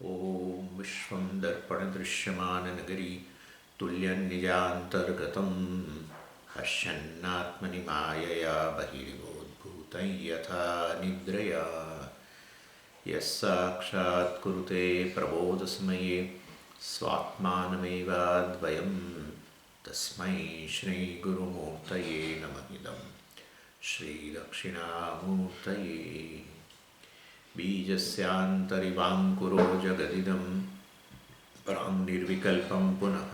ॐ विश्वं दर्पणदृश्यमाननगरी तुल्यन्निजान्तर्गतं पश्यन्नात्मनि मायया बहिर्गोद्भूतं यथा निद्रया यः साक्षात् कुरुते प्रबोधसमये स्वात्मानमेवाद्वयं तस्मै श्रीगुरुमूर्तये नमः इदं श्रीदक्षिणामूर्तये बीजस्यान्तरिवाङ्कुरो जगदिदं प्राङ्निर्विकल्पं पुनः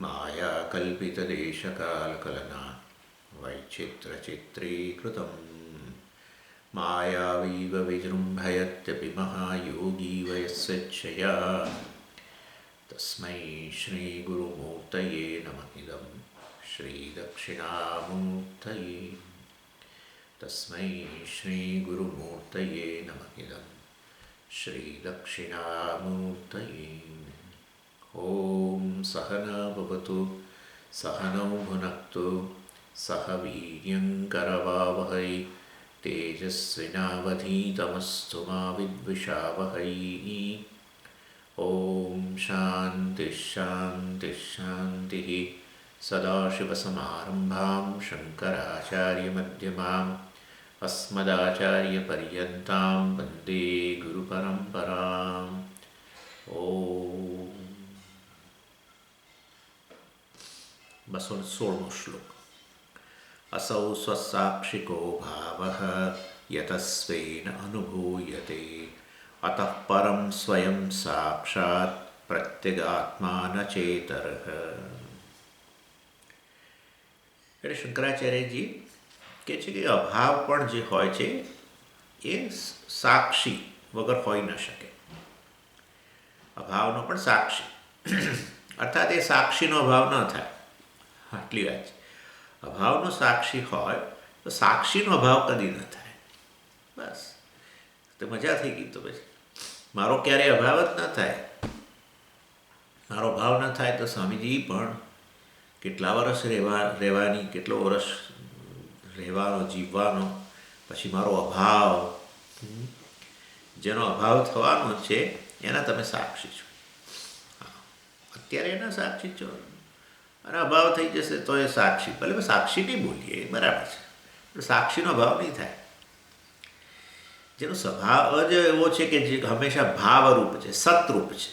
मायाकल्पितदेशकालकलना वैचित्रचित्रीकृतं मायावीव विजृम्भयत्यपि महायोगी वयस्वेच्छया तस्मै श्रीगुरुमूर्तये नमः इदं श्रीदक्षिणामूर्तये तस्मै श्रीगुरुमूर्तये नमः इदं श्रीदक्षिणामूर्तये। ॐ सहना भवतु सहनौ भुनक्तु सह वीर्यङ्करवावहै तेजस्विनावधीतमस्तु मा विद्विषावहै। ॐ शान्तिः शान्तिः शान्तिः। सदाशिवसमारम्भां शङ्कराचार्यमध्यमाम् अस्मदाचार्यपर्यन्तां वन्दे गुरुपरम्पराम्। ॐ 216 श्लोक। असौ स्वसाक्षिको भावः यतस्वेन अनुभूयते अतः परं स्वयं साक्षात् प्रत्यगात्मानचेतरः। એટલે શંકરાચાર્યજી કહે છે કે અભાવ પણ જે હોય છે એ સાક્ષી વગર હોઈ ન શકે. અભાવનો પણ સાક્ષી અર્થાત એ સાક્ષીનો અભાવ ન થાય. આટલી વાત છે. અભાવનો સાક્ષી હોય તો સાક્ષીનો અભાવ કદી ન થાય. બસ તો મજા થઈ ગઈ. તો પછી મારો ક્યારેય અભાવ જ ન થાય. મારો અભાવ ન થાય તો સ્વામીજી પણ કેટલા વર્ષ રહેવાની, કેટલો વર્ષ રહેવાનો, જીવવાનો, પછી મારો અભાવ, જેનો અભાવ થવાનો છે એના તમે સાક્ષી છો. અત્યારે એના સાક્ષી છો અને અભાવ થઈ જશે તો એ સાક્ષી, ભલે સાક્ષી નહીં બોલીએ એ બરાબર છે, પણ સાક્ષીનો અભાવ નહીં થાય. જેનો સ્વભાવ જ એવો છે કે જે હંમેશા ભાવરૂપ છે, સતરૂપ છે.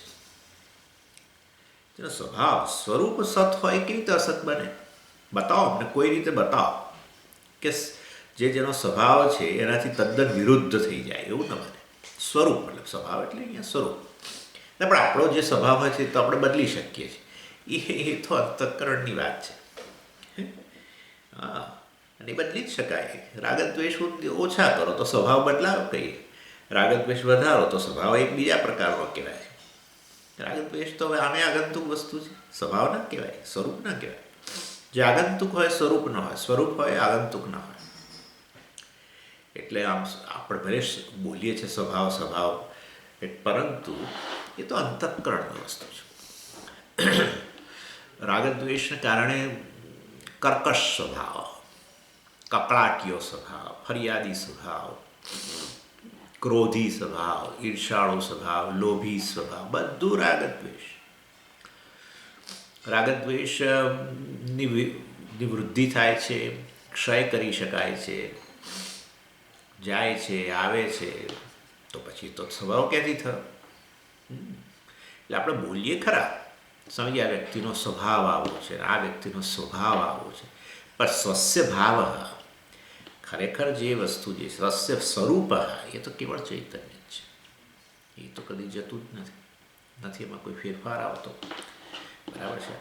જેનો સ્વભાવ સ્વરૂપ સત હોય કેવી રીતે અસત બને? બતાવો અમને, કોઈ રીતે બતાવો કે જેનો સ્વભાવ છે એનાથી તદ્દન વિરુદ્ધ થઈ જાય એવું ન બને. સ્વરૂપ મતલબ સ્વભાવ એટલે અહીંયા સ્વરૂપ. પણ આપણો જે સ્વભાવ હોય છે તો આપણે બદલી શકીએ છીએ. એ તો અંતઃકરણની વાત છે. હા, અને બદલી જ શકાય. રાગદ્વેષ ઓછા કરો તો સ્વભાવ બદલાવ કહીએ, રાગદ્વેષ વધારો તો સ્વભાવ એક બીજા પ્રકારનો કહેવાય. રાગદ્વેષ તો હવે આમે આગંતુક વસ્તુ છે, સ્વભાવ ના કહેવાય, સ્વરૂપ ના કહેવાય. જે આગંતુક હોય સ્વરૂપ ન હોય, સ્વરૂપ હોય આગંતુક ન હોય. એટલે આમ આપણે ભલે બોલીએ છીએ સ્વભાવ સ્વભાવ, પરંતુ એ તો અંતઃકરણની વસ્તુ છે. રાગદ્વેષને કારણે કર્કશ સ્વભાવ, કકળાટીયો સ્વભાવ, ફરિયાદી સ્વભાવ, ક્રોધી સ્વભાવ, ઈર્ષાળુ સ્વભાવ, લોભી સ્વભાવ, બધું રાગદ્વેષ. રાગદ્વેષની વૃદ્ધિ થાય છે, ક્ષય કરી શકાય છે, જાય છે, આવે છે, તો પછી તો સ્વભાવ ક્યાંથી થયો? એટલે આપણે બોલીએ ખરા, સમજીએ આ વ્યક્તિનો સ્વભાવ આવો છે, આ વ્યક્તિનો સ્વભાવ આવો છે, પણ સ્વસ્ય ભાવ, ખરેખર જે વસ્તુ જે સ્વસ્ય સ્વરૂપ એ તો કેવળ ચૈતન્ય જ છે. એ તો કદી જતું જ નથી, એમાં કોઈ ફેરફાર આવતો. બરાબર છે.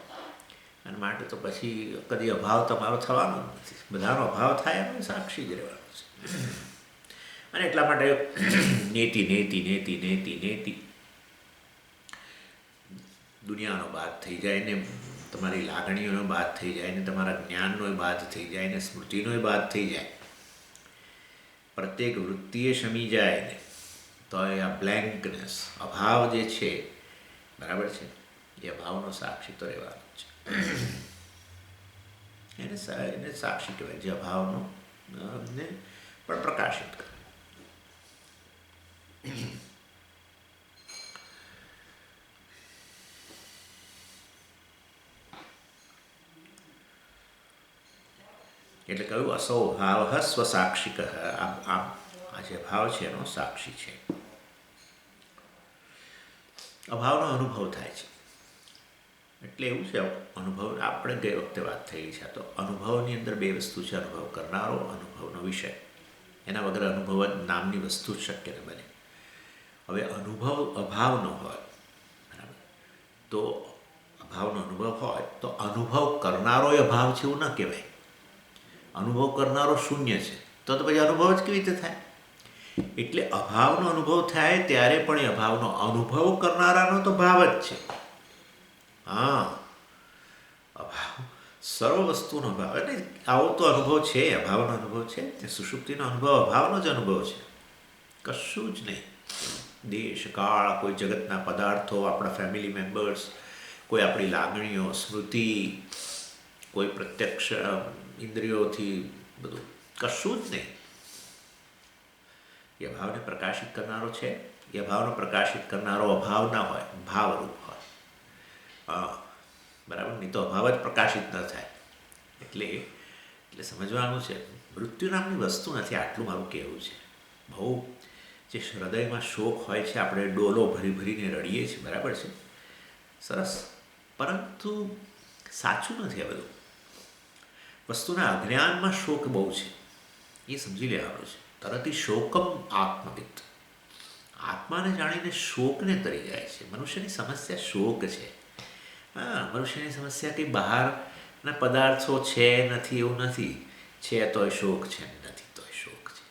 અને માટે તો પછી કદી અભાવ તમારો થવાનો નથી. બધાનો અભાવ થાય એનો સાક્ષી જ રહેવાનો છે. અને એટલા માટે નેતિ નેતિ નેતિ નેતિ નેતિ દુનિયાનો બાદ થઈ જાય ને, તમારી લાગણીઓનો બાદ થઈ જાય ને, તમારા જ્ઞાનનો બાદ થઈ જાય ને, સ્મૃતિનો બાદ થઈ જાય, પ્રત્યેક વૃત્તિએ શમી જાય ને, તો એ આ બ્લેન્કનેસ, અભાવ જે છે, બરાબર છે, એ અભાવનો સાક્ષી તો રહેવાનો છે. એને સાક્ષી કહેવાય, જે અભાવનો ને પણ પ્રકાશિત કરે. એટલે કહ્યું અસૌ ભાવ સ્વસાક્ષિક. આમ આમ આ જે ભાવ છે એનો સાક્ષી છે. અભાવનો અનુભવ થાય છે એટલે એવું છે. અનુભવ આપણે ગઈ વખતે વાત થયેલી છે. તો અનુભવની અંદર બે વસ્તુ છે, અનુભવ કરનારો, અનુભવનો વિષય. એના વગર અનુભવ નામની વસ્તુ જ શક્ય ન બને. હવે અનુભવ અભાવનો હોય, બરાબર, તો અભાવનો અનુભવ હોય તો અનુભવ કરનારો અભાવ છે એવું ન કહેવાય. અનુભવ કરનારો શૂન્ય છે તો પછી અનુભવ જ કેવી રીતે થાય? એટલે અભાવનો અનુભવ થાય ત્યારે પણ એ અભાવનો અનુભવ કરનારાનો તો ભાવ જ છે. હા, અભાવ સર્વ વસ્તુનો અભાવ. એટલે આવો તો અનુભવ છે, અભાવનો અનુભવ છે. તે સુષુપ્તિનો અનુભવ અભાવનો જ અનુભવ છે, કશું જ નહીં. દેશ કાળ, કોઈ જગતના પદાર્થો, આપણા ફેમિલી મેમ્બર્સ, કોઈ આપણી લાગણીઓ, સ્મૃતિ, કોઈ પ્રત્યક્ષ ઇન્દ્રિયોથી, બધું કશું જ નહીં. એ ભાવને પ્રકાશિત કરનારો છે. એ ભાવને પ્રકાશિત કરનારો અભાવ ના હોય, ભાવરૂપ હોય. બરાબર, નહીં તો અભાવ જ પ્રકાશિત ન થાય. એટલે સમજવાનું છે, મૃત્યુ નામની વસ્તુ નથી. આટલું મારું કહેવું છે. બહુ જે હૃદયમાં શોક હોય છે, આપણે ડોલો ભરી ભરીને રડીએ છીએ, બરાબર છે, સરસ, પરંતુ સાચું નથી. આ બધું વસ્તુના અજ્ઞાનમાં શોક બહુ છે, એ સમજી લેવાનું છે. તરત શોકમ આત્મવિદ, આત્માને જાણીને શોકને તરી જાય છે. મનુષ્યની સમસ્યા શોક છે. હા, મનુષ્યની સમસ્યા કંઈ બહારના પદાર્થો છે નથી એવું નથી. છે તોય શોક છે, નથી તોય શોક છે.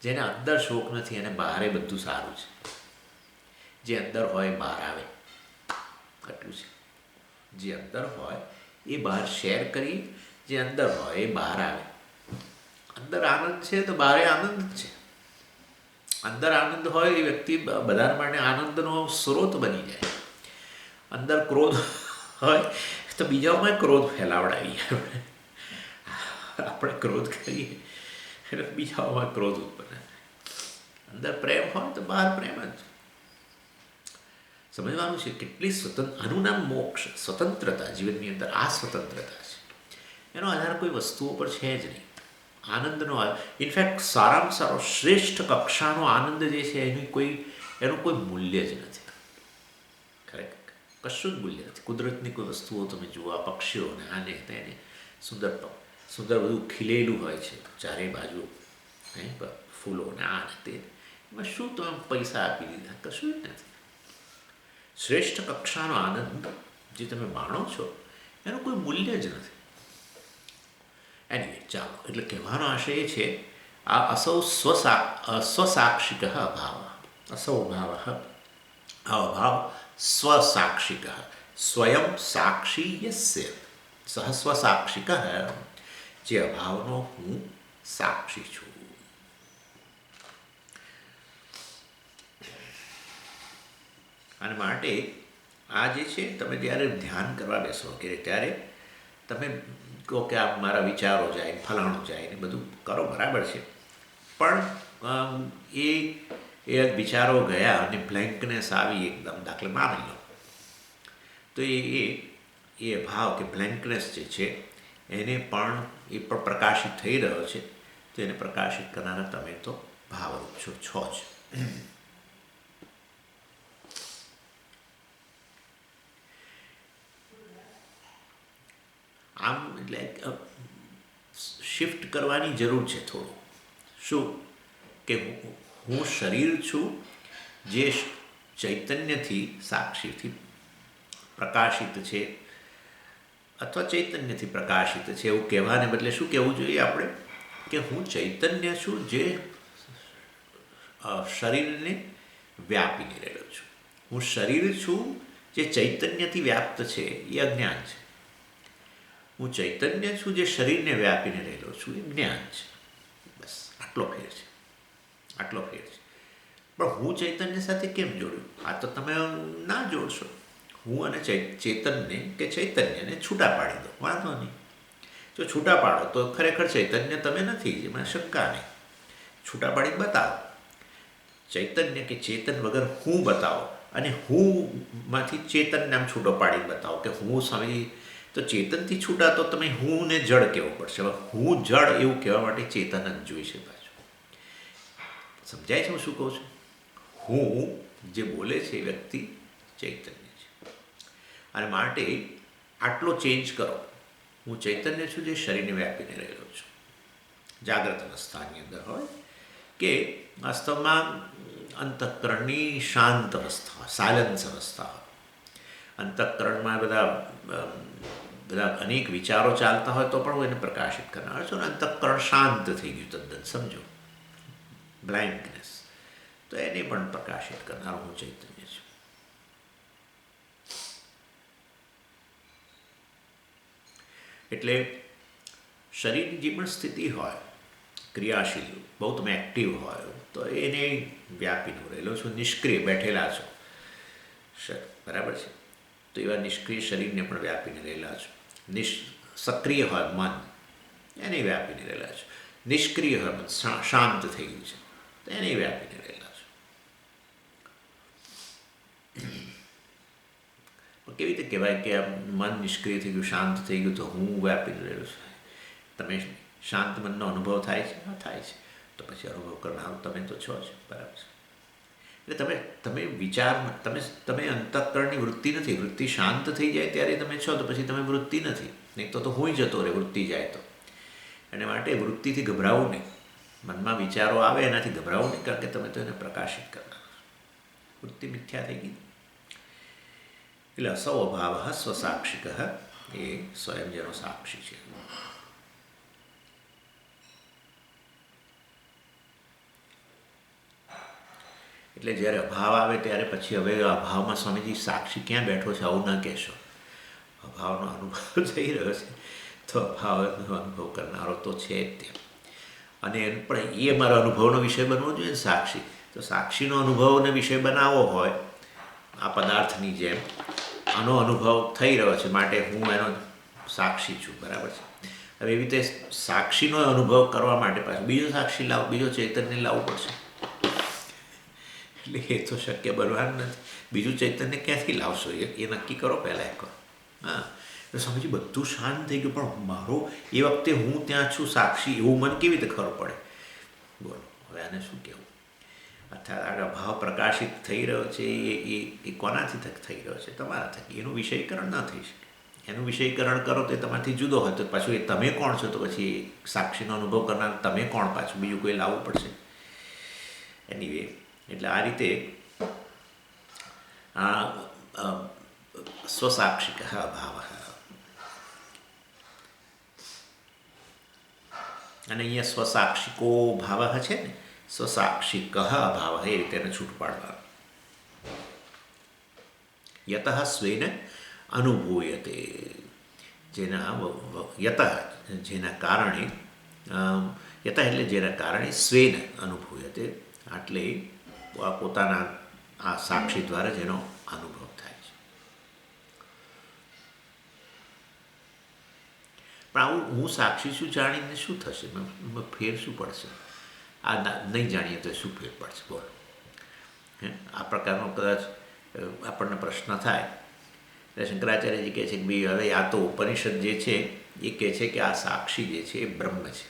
જેને અંદર શોક નથી એને બહારે બધું સારું છે. જે અંદર હોય બહાર આવે, આટલું છે. જે અંદર હોય એ બહાર શેર કરી, જે અંદર હોય એ બહાર આવે. અંદર આનંદ છે તો બહારે આનંદ જ છે. અંદર આનંદ હોય એ વ્યક્તિ બધા માટે આનંદનો સ્ત્રોત બની જાય. અંદર ક્રોધ હોય તો બીજાઓમાં ક્રોધ ફેલાવડાવીએ. આપણે ક્રોધ કરીએ એટલે બીજાઓમાં ક્રોધ ઉત્પન્ન થાય. અંદર પ્રેમ હોય તો બહાર પ્રેમ જ. સમજવાનું છે કેટલી આનું નામ મોક્ષ, સ્વતંત્રતા. જીવનની અંદર આ સ્વતંત્રતા છે. એનો આધાર કોઈ વસ્તુઓ પર છે જ નહીં. આનંદનો, ઇનફેક્ટ સારામાં સારો શ્રેષ્ઠ કક્ષાનો આનંદ જે છે એનું કોઈ મૂલ્ય જ નથી. ખરેખર કશું જ મૂલ્ય નથી. કુદરતની કોઈ વસ્તુઓ તમે જુઓ, આ પક્ષીઓને, આને તેને, સુંદર સુંદર બધું ખીલેલું હોય છે ચારે બાજુ, ફૂલોને આ ને તે. એમાં શું તમે પૈસા આપી દીધા? કશું જ નથી. શ્રેષ્ઠ કક્ષાનો આનંદ જે તમે માણો છો એનું કોઈ મૂલ્ય જ નથી. એનીવે, ચાલો, એટલે કહેવાનો આશય એ છે, આ અસૌ સ્વસાક્ષિક અભાવ, અસૌ ભાવ, આ અભાવ સ્વસાક્ષિક, સ્વયં સાક્ષી યસ્ય સહ સ્વસાક્ષિક, જે અભાવનો હું સાક્ષી છું. અને માટે આ જે છે, તમે જ્યારે ધ્યાન કરવા બેસો કે ત્યારે તમે કહો કે આ મારા વિચારો જાય, ફલાણું જાય ને બધું કરો, બરાબર છે, પણ એ વિચારો ગયા અને બ્લેન્કનેસ આવી એકદમ, દાખલા માની લો, તો એ ભાવ કે બ્લેન્કનેસ જે છે એને પણ પ્રકાશિત થઈ રહ્યો છે. તો એને પ્રકાશિત કરનારા તમે તો ભાવરૂપ છો જ. આમ એટલે શિફ્ટ કરવાની જરૂર છે થોડું. શું કે હું શરીર છું જે ચૈતન્યથી, સાક્ષીથી પ્રકાશિત છે, અથવા ચૈતન્યથી પ્રકાશિત છે એવું કહેવાને બદલે શું કહેવું જોઈએ આપણે? કે હું ચૈતન્ય છું જે શરીરને વ્યાપીને રહેલો છું. હું શરીર છું જે ચૈતન્યથી વ્યાપ્ત છે, એ અજ્ઞાન છે. હું ચૈતન્ય છું જે શરીરને વ્યાપીને રહેલો છું, એ જ્ઞાન છે. બસ આટલો ફેર છે, આટલો ફેર છે. પણ હું ચૈતન્ય સાથે કેમ જોડ્યું? આ તો તમે ના જોડશો. હું અને ચેતનને કે ચૈતન્યને છૂટા પાડી દો, વાંધો નહીં. જો છૂટા પાડો તો ખરેખર ચૈતન્ય તમે નથી, એમાં શંકા નહીં. છૂટા પાડી બતાવો. ચૈતન્ય કે ચેતન વગર હું બતાવો, અને હુંમાંથી ચેતનને આમ છૂટો પાડી બતાવો કે હું સ્વામી તો ચેતનથી છૂટા તો તમે હું ને જડ કહેવું પડશે. હવે હું જડ એવું કહેવા માટે ચેતન જ જોઈશે પાછું. સમજાય છે હું શું કહું છું? હું જે બોલે છે એ વ્યક્તિ ચૈતન્ય છે, અને માટે આટલો ચેન્જ કરો. હું ચૈતન્ય છું જે શરીરને વ્યાપીને રહેલો છું. જાગ્રત અવસ્થાની અંદર હોય કે વાસ્તવમાં અંતઃકરણની શાંત અવસ્થા, સાયલન્સ અવસ્થા હોય. અંતઃકરણમાં બધા અનેક વિચારો ચાલતા હોય તો પણ હું એને પ્રકાશિત કરનાર છું. અંતઃકરણ શાંત થઈ ગયું તદ્દન, સમજો, બ્લાઇન્ડનેસ, તો એને પણ પ્રકાશિત કરનાર હું ચૈતન્ય છું. એટલે શરીરની જે પણ સ્થિતિ હોય, ક્રિયાશીલ, બહુ તમે એક્ટિવ હોય તો એને વ્યાપીને રહેલો છો. નિષ્ક્રિય બેઠેલા છો, બરાબર છે, તો એવા નિષ્ક્રિય શરીરને પણ વ્યાપીને રહેલા છો. સક્રિય હોય મન, એને વ્યાપીને રહેલા છો. નિષ્ક્રિય હોય મન, શાંત થઈ ગયું છે, તો એને વ્યાપીને રહેલા છો. કેવી રીતે કહેવાય કે આ મન નિષ્ક્રિય થઈ ગયું, શાંત થઈ ગયું, તો હું વ્યાપીને રહેલો છું? તમે શાંત મનનો અનુભવ થાય છે? હા, થાય છે. તો પછી અનુભવ કરનાર તમે તો છો જ, બરાબર છે. એટલે તમે વિચારમાં તમે અંતઃકરણની વૃત્તિ નથી. વૃત્તિ શાંત થઈ જાય ત્યારે તમે છો, તો પછી તમે વૃત્તિ નથી. નહીં તો હું જતો રહે વૃત્તિ જાય તો. એને માટે વૃત્તિથી ગભરાવું નહીં. મનમાં વિચારો આવે એનાથી ગભરાવું નહીં, કારણ કે તમે તો એને પ્રકાશિત કરનાર. વૃત્તિ મિથ્યા થઈ ગઈ. એટલે અસૌ અભાવ સ્વસાક્ષિક, એ સ્વયં જેનો સાક્ષી છે. એટલે જ્યારે અભાવ આવે ત્યારે પછી હવે અભાવમાં સ્વામીજી સાક્ષી ક્યાં બેઠો છે આવું ના કહેશો. અભાવનો અનુભવ થઈ રહ્યો છે તો અભાવનો અનુભવ કરનારો તો છે જ ત્યાં. અને પણ એ મારા અનુભવનો વિષય બનવો જોઈએ ને સાક્ષી. તો સાક્ષીનો અનુભવને વિષય બનાવવો હોય આ પદાર્થની જેમ, આનો અનુભવ થઈ રહ્યો છે માટે હું એનો સાક્ષી છું, બરાબર છે. હવે એવી રીતે સાક્ષીનો અનુભવ કરવા માટે પાછું બીજો સાક્ષી બીજો ચૈતન્ય લાવવું પડશે. એટલે એ તો શક્ય બનવાનું નથી. બીજું ચૈતન્ય ક્યાંથી લાવશો એ નક્કી કરો પહેલાં એકવાર. હા, એટલે સ્વામીજી બધું શાંત થઈ ગયું, પણ મારો એ વખતે હું ત્યાં છું સાક્ષી એવું મને કેવી રીતે ખબર પડે? બોલો હવે આને શું કહેવું? અર્થાત આ ભાવ પ્રકાશિત થઈ રહ્યો છે એ કોનાથી થઈ રહ્યો છે? તમારા થકી. એનું વિષયીકરણ ન થઈ શકે. એનું વિષયીકરણ કરો તો એ તમારાથી જુદો હોય તો પાછું એ તમે કોણ છો? તો પછી સાક્ષીનો અનુભવ કરનાર તમે કોણ? પાછું બીજું કોઈ લાવવું પડશે. એનીવે, એટલે આ રીતે આ સ્વસાક્ષિક ભાવ. અને અહીંયા સ્વસાક્ષિકો ભાવ છે ને, સ્વસાક્ષિક ભાવ એ રીતે એને છૂટ પાડવા. યત સ્વેન અનુભૂયતે, જેના કારણે યત એટલે જેના કારણે સ્વેન અનુભૂયતે, એટલે પોતાના આ સાક્ષી દ્વારા જેનો અનુભવ થાય છે. પણ આવું હું સાક્ષી શું જાણીને શું થશે? ફેર શું પડશે? આ નહીં જાણીએ તો શું ફેર પડશે? બોલો. આ પ્રકારનો કદાચ આપણને પ્રશ્ન થાય એટલે શંકરાચાર્યજી કહે છે કે ભાઈ હવે આ તો ઉપનિષદ જે છે એ કહે છે કે આ સાક્ષી જે છે એ બ્રહ્મ છે.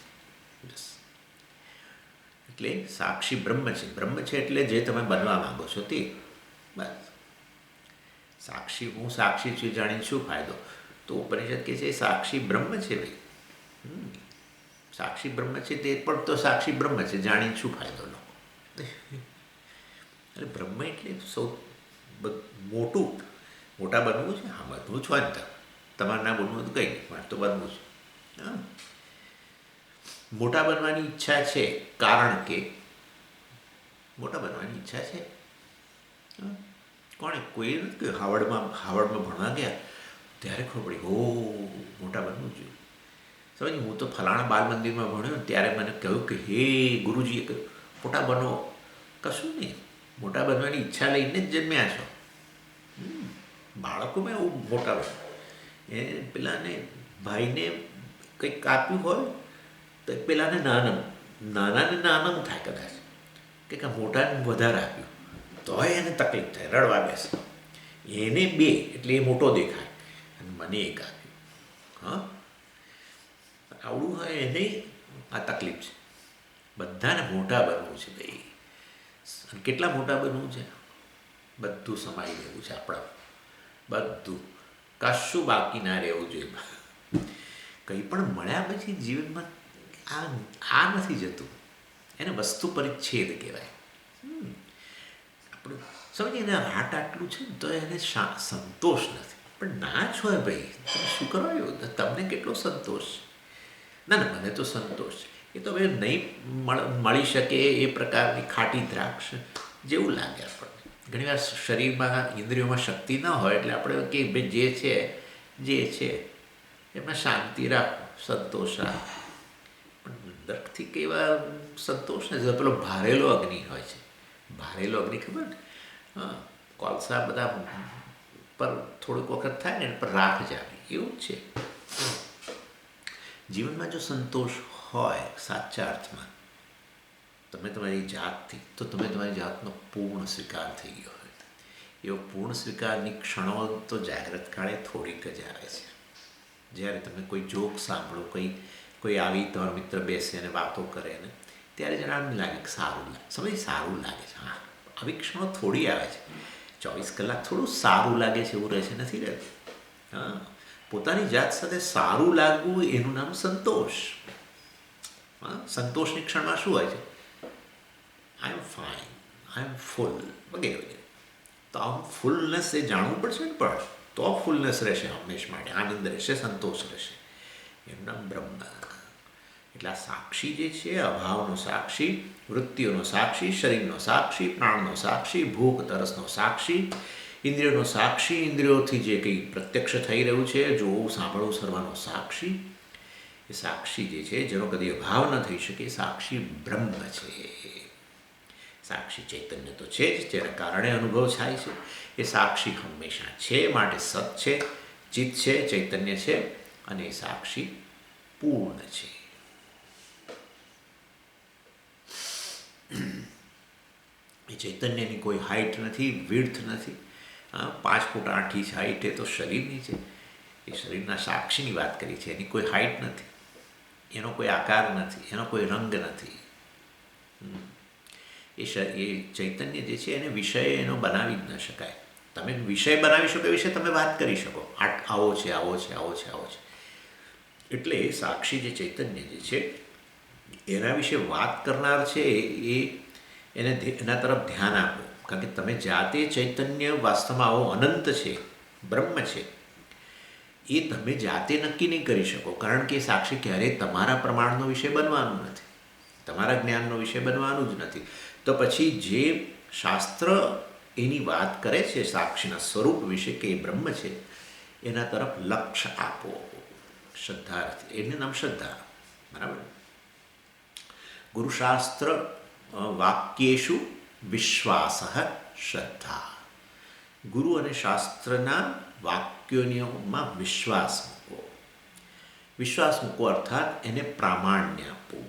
એટલે સાક્ષી બ્રહ્મ છે. બ્રહ્મ છે એટલે જે તમે બનવા માંગો છો તે. બસ સાક્ષી, હું સાક્ષી છું જાણીને શું ફાયદો? તો ઉપનિષદ કહે છે સાક્ષી બ્રહ્મ છે ભાઈ. સાક્ષી બ્રહ્મ છે તે પણ તો સાક્ષી બ્રહ્મ છે, જાણીને શું ફાયદો લો? એટલે બ્રહ્મ એટલે સૌ મોટા બનવું છે. હા, બનવું જ હોય ને. તમારે ના બનવું તો કંઈ નહીં, મારે તો બનવું છે. હા, મોટા બનવાની ઈચ્છા છે કારણ કે મોટા બનવાની ઈચ્છા છે. કોણે? કોઈ નથી. હાવર્ડમાં ભણવા ગયા ત્યારે ખબર પડી, હો, મોટા બનવું જોઈએ. સમજ, હું તો ફલાણા બાલ મંદિરમાં ભણ્યો ત્યારે મને કહ્યું કે હે ગુરુજીએ કહ્યું મોટા બનો. કશું નહીં, મોટા બનવાની ઈચ્છા લઈને જ જન્મ્યા છો. બાળકોમાં એવું મોટા બને. એ પેલાને ભાઈને કંઈક આપ્યું હોય તો પેલાને નાનાને નાનું થાય કદાચ કે મોટાને વધારે આપ્યું તોય એને તકલીફ થાય, રડવા બેસે. એને બે એટલે એ મોટો દેખાય અને મને એક આપ્યું. હા, આવડું હોય એને આ તકલીફ છે. બધાને મોટા બનવું છે ભાઈ. અને કેટલા મોટા બનવું છે? બધું સમાઈ લેવું છે આપણા, બધું, કશું બાકી ના રહેવું જોઈએ. કંઈ પણ મળ્યા પછી જીવનમાં આ નથી જતું, એને વસ્તુ પરિચ્છેદ કહેવાય. આપણે સમજીએ ને આટલું છે ને તો એને સંતોષ નથી. પણ ના જ હોય ભાઈ, તમે શું કરવા આવ્યો? તમને કેટલો સંતોષ છે? ના, મને તો સંતોષ છે. એ તો હવે નહીં મળી શકે એ પ્રકારની ખાટી દ્રાક્ષ જેવું લાગે આપણને. ઘણીવાર શરીરમાં ઇન્દ્રિયોમાં શક્તિ ન હોય એટલે આપણે કે ભાઈ જે છે એમાં શાંતિ રાખો, સંતોષ રાખો. પણ અંદરથી કેવા સંતોષ નથી. પેલો ભારેલો અગ્નિ હોય છે, ભારેલો અગ્નિ ખબર ને? હા, કોલસા બધા પર થોડુંક વખત થાય ને એના પર રાખ જામે, એવું જ છે. જીવનમાં જો સંતોષ હોય સાચા અર્થમાં તમે તમારી જાતથી, તો તમે તમારી જાતનો પૂર્ણ સ્વીકાર થઈ ગયો હોય. એવો પૂર્ણ સ્વીકારની ક્ષણો તો જાગ્રત કાળે થોડીક જ આવે છે. જ્યારે તમે કોઈ જોક સાંભળો, કોઈ આવી તમારો મિત્ર બેસે અને વાતો કરે ને, ત્યારે જરા એમ લાગે કે સારું લાગે, સારું લાગે છે. હા, આવી ક્ષણો થોડી આવે છે. 24 કલાક થોડું સારું લાગે છે એવું રહે છે, નથી રહેતું. હા, પોતાની જાત સાથે સારું લાગવું એનું નામ સંતોષ. હા, સંતોષની ક્ષણમાં શું હોય છે? આઈ એમ ફાઇન, આઈ એમ ફૂલ, વગેરે વગેરે. તો આમ ફૂલનેસ એ જાણવું પડશે ને, પણ તો ફૂલનેસ રહેશે, હંમેશ માટે આનંદ રહેશે, સંતોષ રહેશે. એનું નામ બ્રહ્મ. એટલે આ સાક્ષી જે છે, અભાવનો સાક્ષી, વૃત્તિઓનો સાક્ષી, શરીરનો સાક્ષી, પ્રાણનો સાક્ષી, ભૂખ તરસનો સાક્ષી, ઇન્દ્રિયોનો સાક્ષી, ઇન્દ્રિયોથી જે કંઈ પ્રત્યક્ષ થઈ રહ્યું છે, જોવું સાંભળવું સર્વનો સાક્ષી. એ સાક્ષી જે છે, જેનો કદી અભાવ ન થઈ શકે, સાક્ષી બ્રહ્મ છે. સાક્ષી ચૈતન્ય તો છે જ, જેના કારણે અનુભવ થાય છે. એ સાક્ષી હંમેશા છે, માટે સત છે, ચિત્ત છે, ચૈતન્ય છે, અને એ સાક્ષી પૂર્ણ છે. એ ચૈતન્યની કોઈ હાઇટ નથી, વિડ્થ નથી. 5 ફૂટ 8 ઇંચ હાઇટ એ તો શરીરની છે. એ શરીરના સાક્ષીની વાત કરી છે. એની કોઈ હાઇટ નથી, એનો કોઈ આકાર નથી, એનો કોઈ રંગ નથી. એ ચૈતન્ય જે છે એને વિષય એનો બનાવી જ ન શકાય. તમે વિષય બનાવી શકો એ વિશે તમે વાત કરી શકો, આવો છે, આવો છે, આવો છે, આવો છે. એટલે સાક્ષી જે ચૈતન્ય જે છે એના વિશે વાત કરનાર છે એના તરફ ધ્યાન આપો. કારણ કે તમે જાતે ચૈતન્ય વાસ્તવમાં આવો અનંત છે, બ્રહ્મ છે, એ તમે જાતે નક્કી નહીં કરી શકો. કારણ કે સાક્ષી ક્યારેય તમારા પ્રમાણનો વિષય બનવાનું નથી, તમારા જ્ઞાનનો વિષય બનવાનું જ નથી. તો પછી જે શાસ્ત્ર એની વાત કરે છે સાક્ષીના સ્વરૂપ વિશે કે એ બ્રહ્મ છે, એના તરફ લક્ષ્ય આપો. શ્રદ્ધા, એનું નામ શ્રદ્ધા. બરાબર. ગુરુશાસ્ત્ર વાક્યેષુ વિશ્વાસ શ્રદ્ધા. ગુરુ અને શાસ્ત્રના વાક્યોમાં વિશ્વાસ મૂકો. વિશ્વાસ મૂકો અર્થાત એને પ્રામાણ્ય આપવું.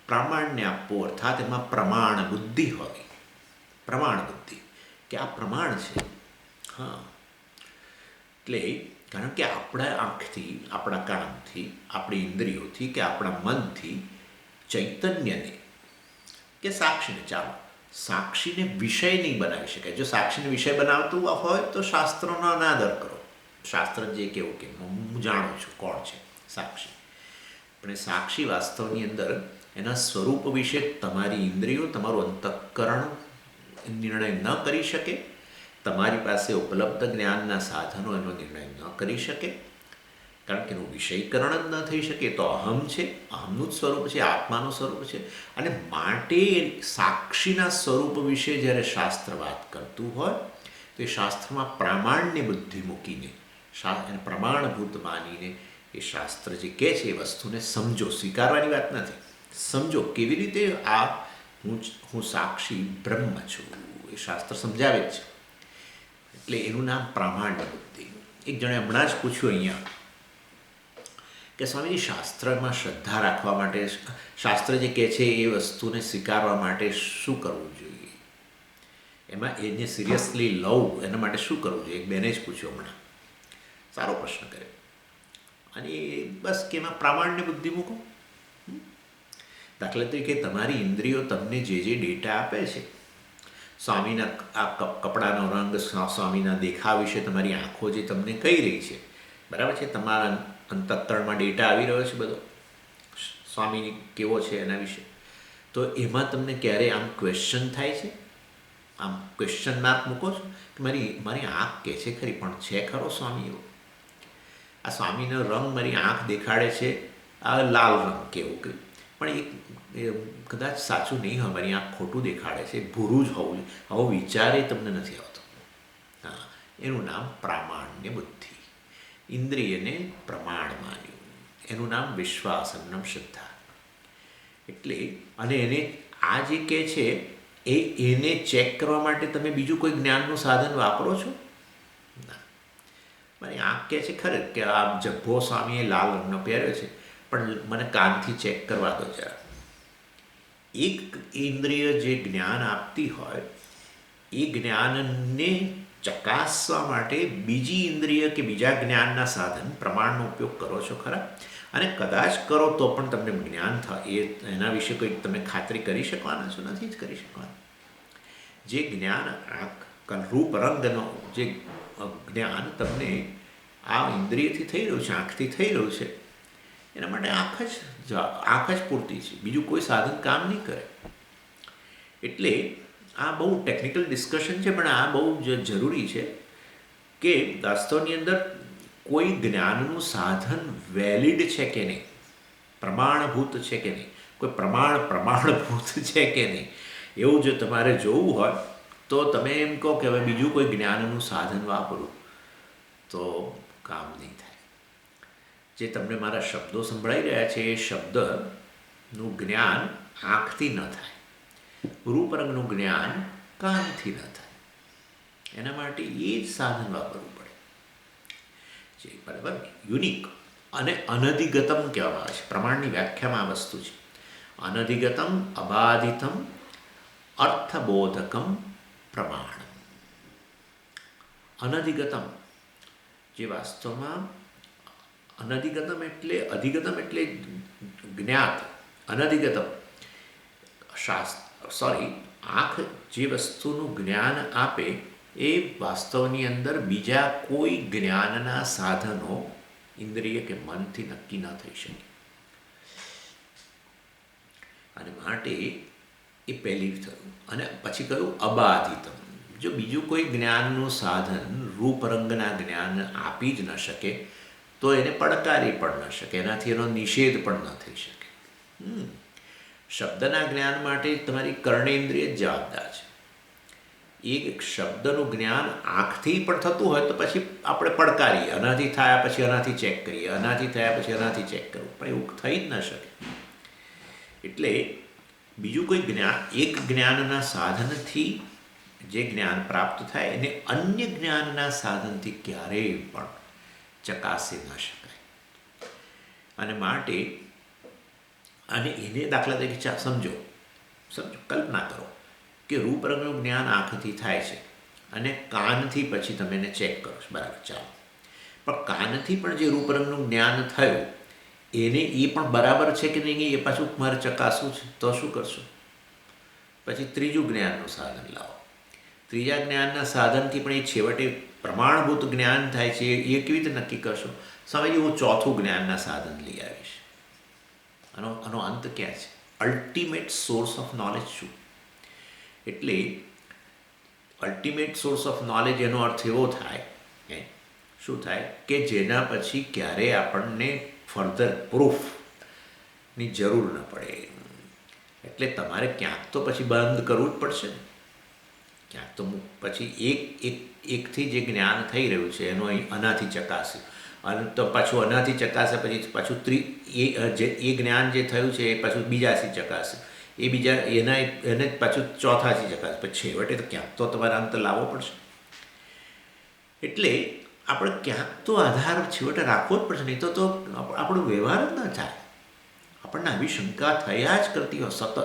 પ્રામાણ્ય આપવું અર્થાત એમાં પ્રમાણ બુદ્ધિ હોય. પ્રમાણ બુદ્ધિ કે આ પ્રમાણ છે. હા, એટલે કારણ કે આપણા આંખથી, આપણા કાનથી, આપણી ઇન્દ્રિયોથી કે આપણા મનથી ચૈતન્યને કે સાક્ષીને, ચાલો સાક્ષીને વિષય નહીં બનાવી શકાય. જો સાક્ષીને વિષય બનાવતું હોય તો શાસ્ત્રોનો અનાદર કરો. શાસ્ત્ર જે કેવું કે હું જાણું છું કોણ છે સાક્ષી. પણ એ સાક્ષી વાસ્તવની અંદર એના સ્વરૂપ વિશે તમારી ઇન્દ્રિયો, તમારું અંતઃકરણ નિર્ણય ન કરી શકે. તમારી પાસે ઉપલબ્ધ જ્ઞાનના સાધનો એનો નિર્ણય ન કરી શકે. કારણ કે એનું વિષયકરણ જ ન થઈ શકે. તો અહમ છે, અહમનું જ સ્વરૂપ છે, આત્માનું સ્વરૂપ છે. અને માટે સાક્ષીના સ્વરૂપ વિશે જ્યારે શાસ્ત્ર વાત કરતું હોય તો એ શાસ્ત્રમાં પ્રામાણ્ય બુદ્ધિ મૂકીને, એને પ્રમાણભૂત માનીને એ શાસ્ત્ર જે કહે છે એ વસ્તુને સમજો. સ્વીકારવાની વાત નથી, સમજો કેવી રીતે આ હું સાક્ષી બ્રહ્મ છું એ શાસ્ત્ર સમજાવે જ છે. એટલે એનું નામ પ્રામાણ્ય બુદ્ધિ. એક જણે હમણાં જ પૂછ્યું અહીંયા કે સ્વામીજી, શાસ્ત્રમાં શ્રદ્ધા રાખવા માટે, શાસ્ત્ર જે કહે છે એ વસ્તુને સ્વીકારવા માટે શું કરવું જોઈએ? એમાં એને સિરિયસલી લઉં એના માટે શું કરવું જોઈએ? એક બેને જ પૂછ્યું હમણાં. સારો પ્રશ્ન કર્યો. અને બસ કે એમાં પ્રામાણ્ય બુદ્ધિ મૂકો. દાખલા તરીકે તમારી ઇન્દ્રિયો તમને જે ડેટા આપે છે, સ્વામીના આ કપડાનો રંગ, સ્વામીના દેખાવ વિશે તમારી આંખો જે તમને કહી રહી છે, બરાબર છે, તમારા અંતઃકરણમાં ડેટા આવી રહ્યો છે બધો સ્વામી કેવો છે એના વિશે, તો એમાં તમને ક્યારે આમ ક્વેશ્ચન થાય છે? આમ ક્વેશ્ચન માર્ક મૂકો છો કે મારી આંખ કહે છે ખરી, પણ છે ખરો સ્વામી એવો? આ સ્વામીનો રંગ મારી આંખ દેખાડે છે આ લાલ રંગ કેવું કે, પણ એ કદાચ સાચું નહીં હોય, મારી આંખ ખોટું દેખાડે છે, ભૂરું જ હોવું, આવો વિચારે તમને નથી આવતો. હા, એનું નામ પ્રામાણ્ય બુદ્ધિ. ઇન્દ્રિયને પ્રમાણ માન્યું, એનું નામ વિશ્વાસનમ શ્રદ્ધા. એટલે અને એને આ જે કહે છે એને ચેક કરવા માટે તમે બીજું કોઈ જ્ઞાનનું સાધન વાપરો છો? ના. મારી આંખ કહે છે ખરે કે આ જભ્ભો સ્વામીએ લાલ રંગનો પહેર્યો છે, પણ મને કાનથી ચેક કરવા દો જરા. એક ઇન્દ્રિય જે જ્ઞાન આપતી હોય એ જ્ઞાનને ચકાસવા માટે બીજી ઇન્દ્રિય કે બીજા જ્ઞાનના સાધન પ્રમાણનો ઉપયોગ કરો છો ખરા? અને કદાચ કરો તો પણ તમને જ્ઞાન થાય એના વિશે કોઈ તમે ખાતરી કરી શકવાના છો? નથી જ કરી શકવાના. જે જ્ઞાન રૂપ રંગનો જે જ્ઞાન તમને આ ઇન્દ્રિયથી થઈ રહ્યું છે, આંખથી થઈ રહ્યું છે, એના માટે આંખ જ પૂરતી છે, બીજું કોઈ સાધન કામ નહીં કરે. એટલે આ બહુ ટેકનિકલ ડિસ્કશન છે, પણ આ બહુ જરૂરી છે કે વાસ્તવની અંદર કોઈ જ્ઞાનનું સાધન વેલિડ છે કે નહીં, પ્રમાણભૂત છે કે નહીં, કોઈ પ્રમાણભૂત છે કે નહીં, એવું જો તમારે જોવું હોય તો તમે એમ કહો કે હવે બીજું કોઈ જ્ઞાનનું સાધન વાપરું તો કામ નહીં થાય. જે તમને મારા શબ્દો સંભળાઈ રહ્યા છે એ શબ્દનું જ્ઞાન આંખથી ન થાય, રૂપરંગનું જ્ઞાન કાનથી ન થાય, એના માટે એ જ સાધન વાપરવું પડે. જે બરાબર યુનિક અને અનધિગતમ કહેવામાં આવે છે. પ્રમાણની વ્યાખ્યામાં આ વસ્તુ છે. અનધિગતમ અબાધિતમ અર્થબોધકમ પ્રમાણ. અનધિગતમ જે વાસ્તવમાં અનધિગતમ એટલે અધિગતમ એટલે જ્ઞાત, અનધિગતમ આંખ જે વસ્તુનું જ્ઞાન આપે એ વાસ્તવની અંદર બીજા કોઈ જ્ઞાનના સાધનો ઇન્દ્રિય કે મનથી નક્કી ન થઈ શકે. અને માટે એ પહેલી થયું. અને પછી કહ્યું અબાધિતમ. જો બીજું કોઈ જ્ઞાનનું સાધન રૂપરંગના જ્ઞાન આપી જ ન શકે તો એને પડકારી પણ ન શકે, એનાથી એનો નિષેધ પણ ન થઈ શકે. શબ્દના જ્ઞાન માટે તમારી કર્ણેન્દ્રિય જ જવાબદાર છે. એક શબ્દનું જ્ઞાન આંખથી પણ થતું હોય તો પછી આપણે પડકારીએ, આનાથી થયા પછી આનાથી ચેક કરીએ, આનાથી થયા પછી આનાથી ચેક કરવું, પણ એવું થઈ જ ન શકે. એટલે બીજું કોઈ જ્ઞાન, એક જ્ઞાનના સાધનથી જે જ્ઞાન પ્રાપ્ત થાય એને અન્ય જ્ઞાનના સાધનથી ક્યારેય પણ ચકાસી ન શકાય. અને માટે અને એને દાખલા તરીકે સમજો, કલ્પના કરો કે રૂપરંગનું જ્ઞાન આંખથી થાય છે અને કાનથી પછી તમે એને ચેક કરો છો, બરાબર, ચાલો. પણ કાનથી પણ જે રૂપરંગનું જ્ઞાન થયું એને એ પણ બરાબર છે કે નહીં એ પાછું મારે ચકાસવું છે, તો શું કરશો? પછી ત્રીજું જ્ઞાનનું સાધન લાવો. ત્રીજા જ્ઞાનના સાધનથી પણ એ છેવટે પ્રમાણભૂત જ્ઞાન થાય છે, એ કેવી રીતે નક્કી કરશો? સમજીએ હું ચોથું જ્ઞાનના સાધન લઈ આવીશ. આનો અંત ક્યાં છે? અલ્ટિમેટ સોર્સ ઓફ નોલેજ શું? એટલે અલ્ટિમેટ સોર્સ ઓફ નોલેજ એનો અર્થ એવો થાય, શું થાય કે જેના પછી ક્યારેય આપણને ફર્ધર પ્રૂફની જરૂર ન પડે. એટલે તમારે ક્યાંક તો પછી બંધ કરવું જ પડશે ને. ક્યાંક તો પછી એકથી જે જ્ઞાન થઈ રહ્યું છે એનો આનાથી ચકાસ્યું, અને તો પાછું આનાથી ચકાસ્યા પછી પાછું એ જ્ઞાન જે થયું છે એ પાછું બીજાથી ચકાસ્યું, એ બીજા એને પાછું ચોથાથી ચકાસ્યું, પછી છેવટે તો ક્યાંક તો તમારે અંત લાવવો પડશે. એટલે આપણે ક્યાંક તો આધાર છેવટે રાખવો જ પડશે, નહીં તો આપણો વ્યવહાર જ ન થાય. આપણને આવી શંકા થયા જ કરતી હોય સતત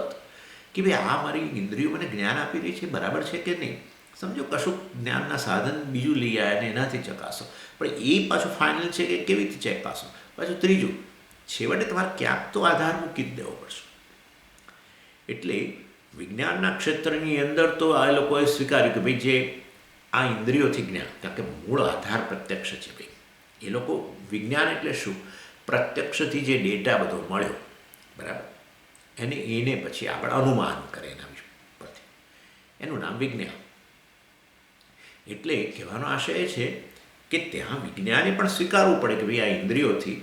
કે ભાઈ આ મારી ઇન્દ્રિયો મને જ્ઞાન આપી રહી છે, બરાબર છે કે નહીં? સમજો કશું જ્ઞાનના સાધન બીજું લઈ આવ્યા અને એનાથી ચકાસો, પણ એ પાછું ફાઇનલ છે કે કેવી રીતે ચકાસો? પાછું ત્રીજું, છેવટે તમારે ક્યાંક તો આધાર મૂકી જ દેવો પડશે. એટલે વિજ્ઞાનના ક્ષેત્રની અંદર તો આ લોકોએ સ્વીકાર્યું કે ભાઈ જે આ ઇન્દ્રિયોથી જ્ઞાન, કારણ કે મૂળ આધાર પ્રત્યક્ષ છે ભાઈ. એ લોકો વિજ્ઞાન એટલે શું? પ્રત્યક્ષથી જે ડેટા બધો મળ્યો, બરાબર, એને પછી આગળ અનુમાન કરે એના પરથી, એનું નામ વિજ્ઞાન. એટલે કહેવાનો આશય એ છે કે ત્યાં વિજ્ઞાને પણ સ્વીકારવું પડે કે ભાઈ આ ઇન્દ્રિયોથી,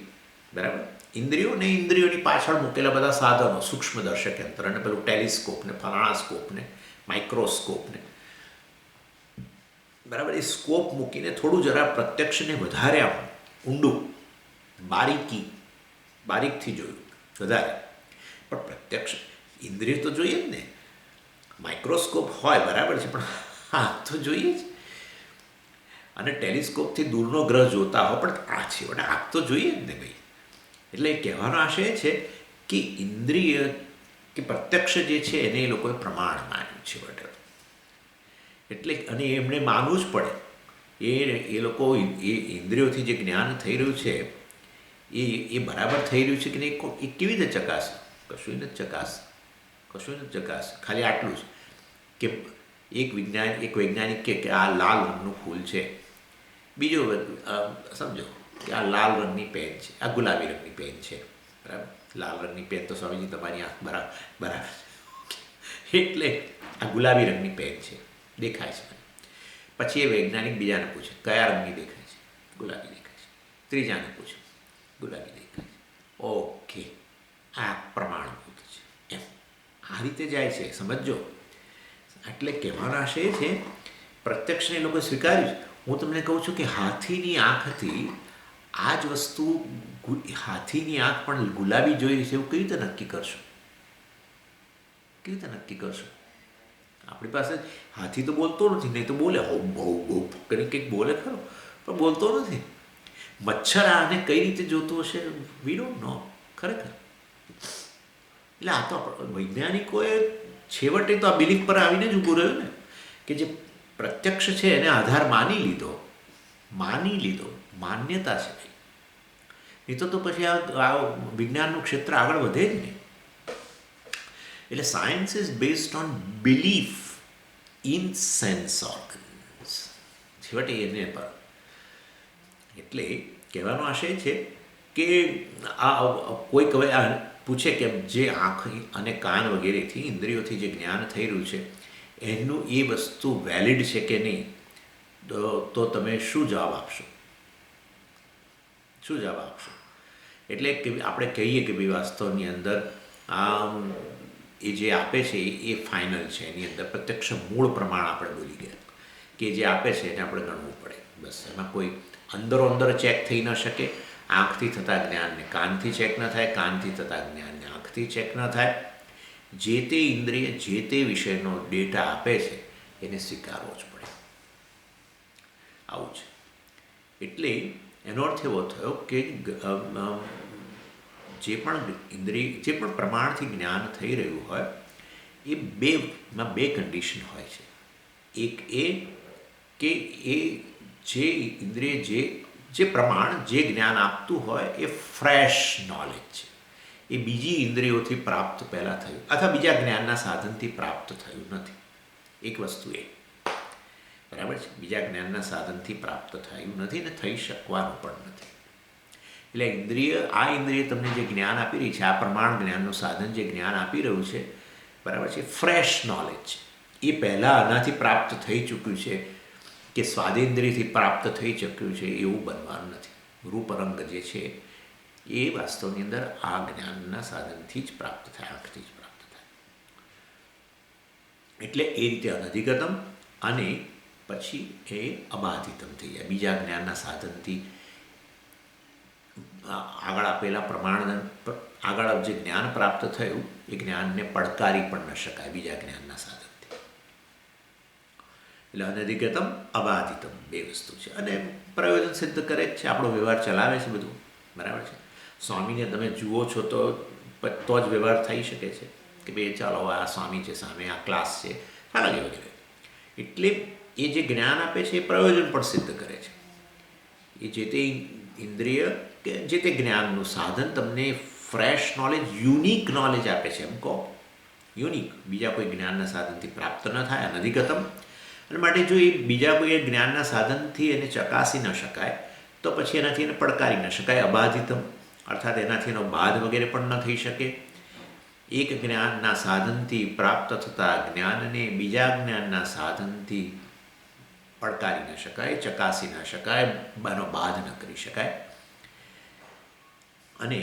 બરાબર, ઇન્દ્રિયો ને ઇન્દ્રિયોની પાછળ મૂકેલા બધા સાધનો, સૂક્ષ્મદર્શક યંત્ર ને પેલું ટેલિસ્કોપ ને ફલાણા સ્કોપ ને માઇક્રોસ્કોપ ને, બરાબર, એ સ્કોપ મૂકીને થોડું જરા પ્રત્યક્ષને વધારે આમ ઊંડું બારીકથી જોયું વધારે. પણ પ્રત્યક્ષ ઇન્દ્રિય તો જોઈએ જ ને. માઇક્રોસ્કોપ હોય બરાબર છે, પણ આંખ તો જોઈએ જ. અને ટેલિસ્કોપથી દૂરનો ગ્રહ જોતા હો, પણ આ છેવટે આંખ તો જોઈએ જ ને ભાઈ. એટલે કહેવાનો આશય છે કે ઇન્દ્રિય કે પ્રત્યક્ષ જે છે એને એ લોકોએ પ્રમાણ માન્યું છે છેવટે. એટલે અને એમણે માનવું જ પડે. એ લોકો એ ઇન્દ્રિયોથી જે જ્ઞાન થઈ રહ્યું છે એ બરાબર થઈ રહ્યું છે કે નહીં, એ કેવી રીતે ચકાસે? કશું નથી ચકાસે. ખાલી આટલું જ કે એક વૈજ્ઞાનિક કે આ લાલ રંગનું ફૂલ છે, બીજો સમજો કે આ લાલ રંગની પેન છે, આ ગુલાબી રંગની પેન છે, બરાબર. લાલ રંગની પેન તો સ્વામીજી તમારી આંખ બરાબર, એટલે આ ગુલાબી રંગની પેન છે, દેખાય છે. પછી એ વૈજ્ઞાનિક બીજાને પૂછે કયા રંગની દેખાય છે? ગુલાબી દેખાય છે. ત્રીજાને પૂછે ગુલાબી દેખાય છે. ઓકે, આ પ્રમાણભૂત છે. એમ આ રીતે જાય છે, સમજો. એટલે કહેવાનો આશય છે પ્રત્યક્ષને એ લોકોએ સ્વીકાર્યું. હું તમને કહું છું કે હાથીની આંખથી આ જ વસ્તુ, હાથીની આંખ પણ ગુલાબી જોઈ છે એવું કેવી રીતે નક્કી કરશો? આપણી પાસે હાથી તો બોલતો નથી, નહીં તો બોલે હો બહુ કરી કંઈક બોલે ખરો, પણ બોલતો નથી. મચ્છર આને કઈ રીતે જોતો હશે? વી ડોન્ટ નો ખરેખર. એટલે આ તો વૈજ્ઞાનિકોએ છેવટે તો આ બિલીફ પર આવીને જ ઊભું રહ્યું ને કે જે પ્રત્યક્ષ છે એને આધાર માની લીધો, માન્યતા છે ભાઈ. નહીં તો પછી આ વિજ્ઞાનનું ક્ષેત્ર આગળ વધે જ નહીં. એટલે science is based on belief in sense organs, છેવટે એને પર. એટલે કહેવાનો આશય છે કે આ કોઈક હવે આ પૂછે કે જે આંખ અને કાન વગેરેથી ઇન્દ્રિયોથી જે જ્ઞાન થઈ રહ્યું છે એનું એ વસ્તુ વેલિડ છે કે નહીં, તો તમે શું જવાબ આપશો? એટલે કે આપણે કહીએ કે ભાઈ વાસ્તવની અંદર એ જે આપે છે એ ફાઇનલ છે, એની અંદર પ્રત્યક્ષ મૂળ પ્રમાણ આપણે બોલી ગયા કે જે આપે છે એને આપણે ગણવું પડે, બસ. એમાં કોઈ અંદરો ચેક થઈ ન શકે. આંખથી થતા જ્ઞાનને કાનથી ચેક ન થાય, કાનથી થતા જ્ઞાનને આંખથી ચેક ન થાય. જે તે ઇન્દ્રિય જે તે વિષયનો ડેટા આપે છે એને સ્વીકારવો જ પડે. આવું છે. એટલે એનો અર્થ એવો થયો કે જે પણ પ્રમાણથી જ્ઞાન થઈ રહ્યું હોય એ બે કન્ડિશન હોય છે. એક એ કે એ જે ઇન્દ્રિય જે પ્રમાણ જે જ્ઞાન આપતું હોય એ ફ્રેશ નોલેજ છે, એ બીજી ઇન્દ્રિયોથી પ્રાપ્ત પહેલાં થયું અથવા બીજા જ્ઞાનના સાધનથી પ્રાપ્ત થયું નથી. એક વસ્તુ એ, બરાબર છે, બીજા જ્ઞાનના સાધનથી પ્રાપ્ત થયું નથી ને થઈ શકવાનું પણ નથી. એટલે આ ઇન્દ્રિય તમને જે જ્ઞાન આપી રહી છે, આ પ્રમાણ જ્ઞાનનું સાધન જે જ્ઞાન આપી રહ્યું છે, બરાબર છે, ફ્રેશ નોલેજ છે. એ પહેલાં આનાથી પ્રાપ્ત થઈ ચૂક્યું છે કે સ્વાદેન્દ્રિયથી પ્રાપ્ત થઈ ચૂક્યું છે એવું બનવાનું નથી. રૂપરંગ જે છે એ વાસ્તવની અંદર આ જ્ઞાનના સાધનથી જ પ્રાપ્ત થાય, આંખથી જ પ્રાપ્ત થાય. એટલે એ રીતે અનધિગતમ અને પછી એ અબાધિતમ થઈ જાય. બીજા જ્ઞાનના સાધનથી આગળ આપેલા આગળ જે જ્ઞાન પ્રાપ્ત થયું એ જ્ઞાનને પડકારી પણ ન શકાય બીજા જ્ઞાનના સાધનથી. એટલે અનધિગતમ અબાધિતમ બે વસ્તુ છે અને પ્રયોજન સિદ્ધ કરે જ છે. આપણો વ્યવહાર ચલાવે છે બધું, બરાબર છે. સ્વામીને તમે જુઓ છો તો જ વ્યવહાર થઈ શકે છે કે ભાઈ ચાલો આ સ્વામી છે સામે, આ ક્લાસ છે, વગેરે. એટલે એ જે જ્ઞાન આપે છે એ પ્રયોજન પણ સિદ્ધ કરે છે. એ જે તે ઇન્દ્રિય કે જે તે જ્ઞાનનું સાધન તમને ફ્રેશ નોલેજ, યુનિક નોલેજ આપે છે. એમ કહો, યુનિક, બીજા કોઈ જ્ઞાનના સાધનથી પ્રાપ્ત ન થાય, અનધિગતમ. અને માટે જો એ બીજા કોઈ જ્ઞાનના સાધનથી એને ચકાસી ન શકાય તો પછી એનાથી એને પડકારી ન શકાય. અબાધિતમ અર્થાત એનાથી એનો બાદ વગેરે પણ ન થઈ શકે. એક જ્ઞાનના સાધનથી પ્રાપ્ત થતા જ્ઞાનને બીજા જ્ઞાનના સાધનથી પડકારી ન શકાય, ચકાસી ન શકાય, એનો બાદ ન કરી શકાય. અને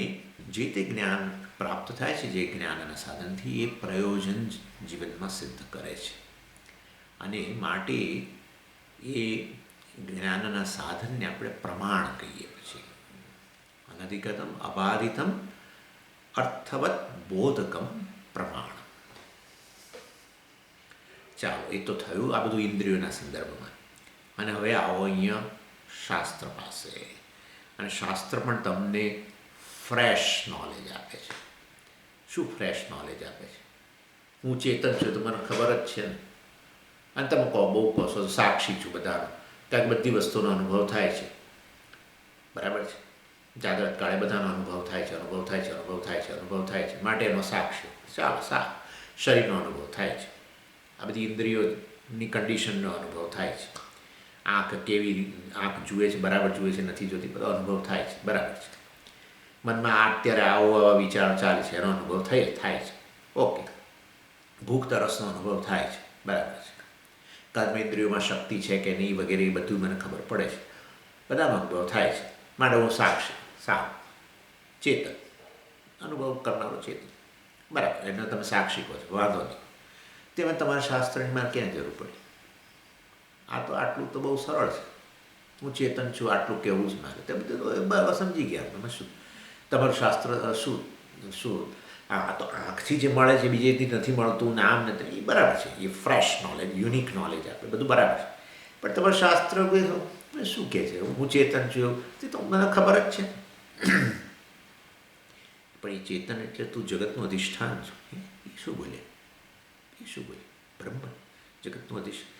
જે તે જ્ઞાન પ્રાપ્ત થાય છે જે જ્ઞાનના સાધનથી, એ પ્રયોજન જીવનમાં સિદ્ધ કરે છે. અને માટે એ જ્ઞાનના સાધનને આપણે પ્રમાણ કહીએ. પછી અનધિગતમ અબાધિતમ અર્થવત બોધકમ પ્રમાણ. ચાલો, એ તો થયું આ બધું ઇન્દ્રિયોના સંદર્ભમાં. અને હવે આવો અહીંયા શાસ્ત્ર પાસે. અને શાસ્ત્ર પણ તમને ફ્રેશ નોલેજ આપે છે. શું ફ્રેશ નોલેજ આપે છે? હું ચેતન છું તો મને ખબર જ છે ને. અને તમે કહો, બહુ કહો છો, સાક્ષી છું બધાનો, ક્યાંક બધી વસ્તુનો અનુભવ થાય છે. બરાબર છે? જાગ્રત કાળે બધાનો અનુભવ થાય છે, અનુભવ થાય છે, અનુભવ થાય છે, અનુભવ થાય છે. માટે એનો સાક્ષી. ચાલો, શરીરનો અનુભવ થાય છે. આ બધી ઇન્દ્રિયોની કન્ડિશનનો અનુભવ થાય છે. આંખ આંખ જુએ છે, બરાબર જુએ છે, નથી જોતી, બધો અનુભવ થાય છે. બરાબર છે? મનમાં અત્યારે આવા વિચાર ચાલે છે, એનો અનુભવ થાય છે. ઓકે. ભૂખ તરસનો અનુભવ થાય છે. બરાબર છે? કર્મેન્દ્રિયોમાં શક્તિ છે કે નહીં વગેરે એ બધું મને ખબર પડે છે. બધાનો અનુભવ થાય છે. માટે હું સાક્ષી, ચેતન, અનુભવ કરનારો ચેતન. બરાબર, એને તમે સાક્ષી કહો છો, વાંધો નહીં. તેમાં તમારા શાસ્ત્રની મારે ક્યાં જરૂર પડી? આ તો આટલું તો બહુ સરળ છે. હું ચેતન છું આટલું કહેવું જ મારે. તે બધું બરાબર સમજી ગયા તમે. શું તમારું શાસ્ત્ર શું આ તો આંખથી જે મળે છે, બીજેથી નથી મળતું, નામ નથી, એ બરાબર છે. એ ફ્રેશ નોલેજ, યુનિક નોલેજ આપે, બધું બરાબર છે. પણ તમારું શાસ્ત્ર શું કહે છે? હું ચેતન છું તે તો મને ખબર જ છે. પણ એ ચેતન એટલે તું જગતનું અધિષ્ઠાન છું. એ શું બોલે? બ્રહ્મ, જગતનું અધિષ્ઠાન,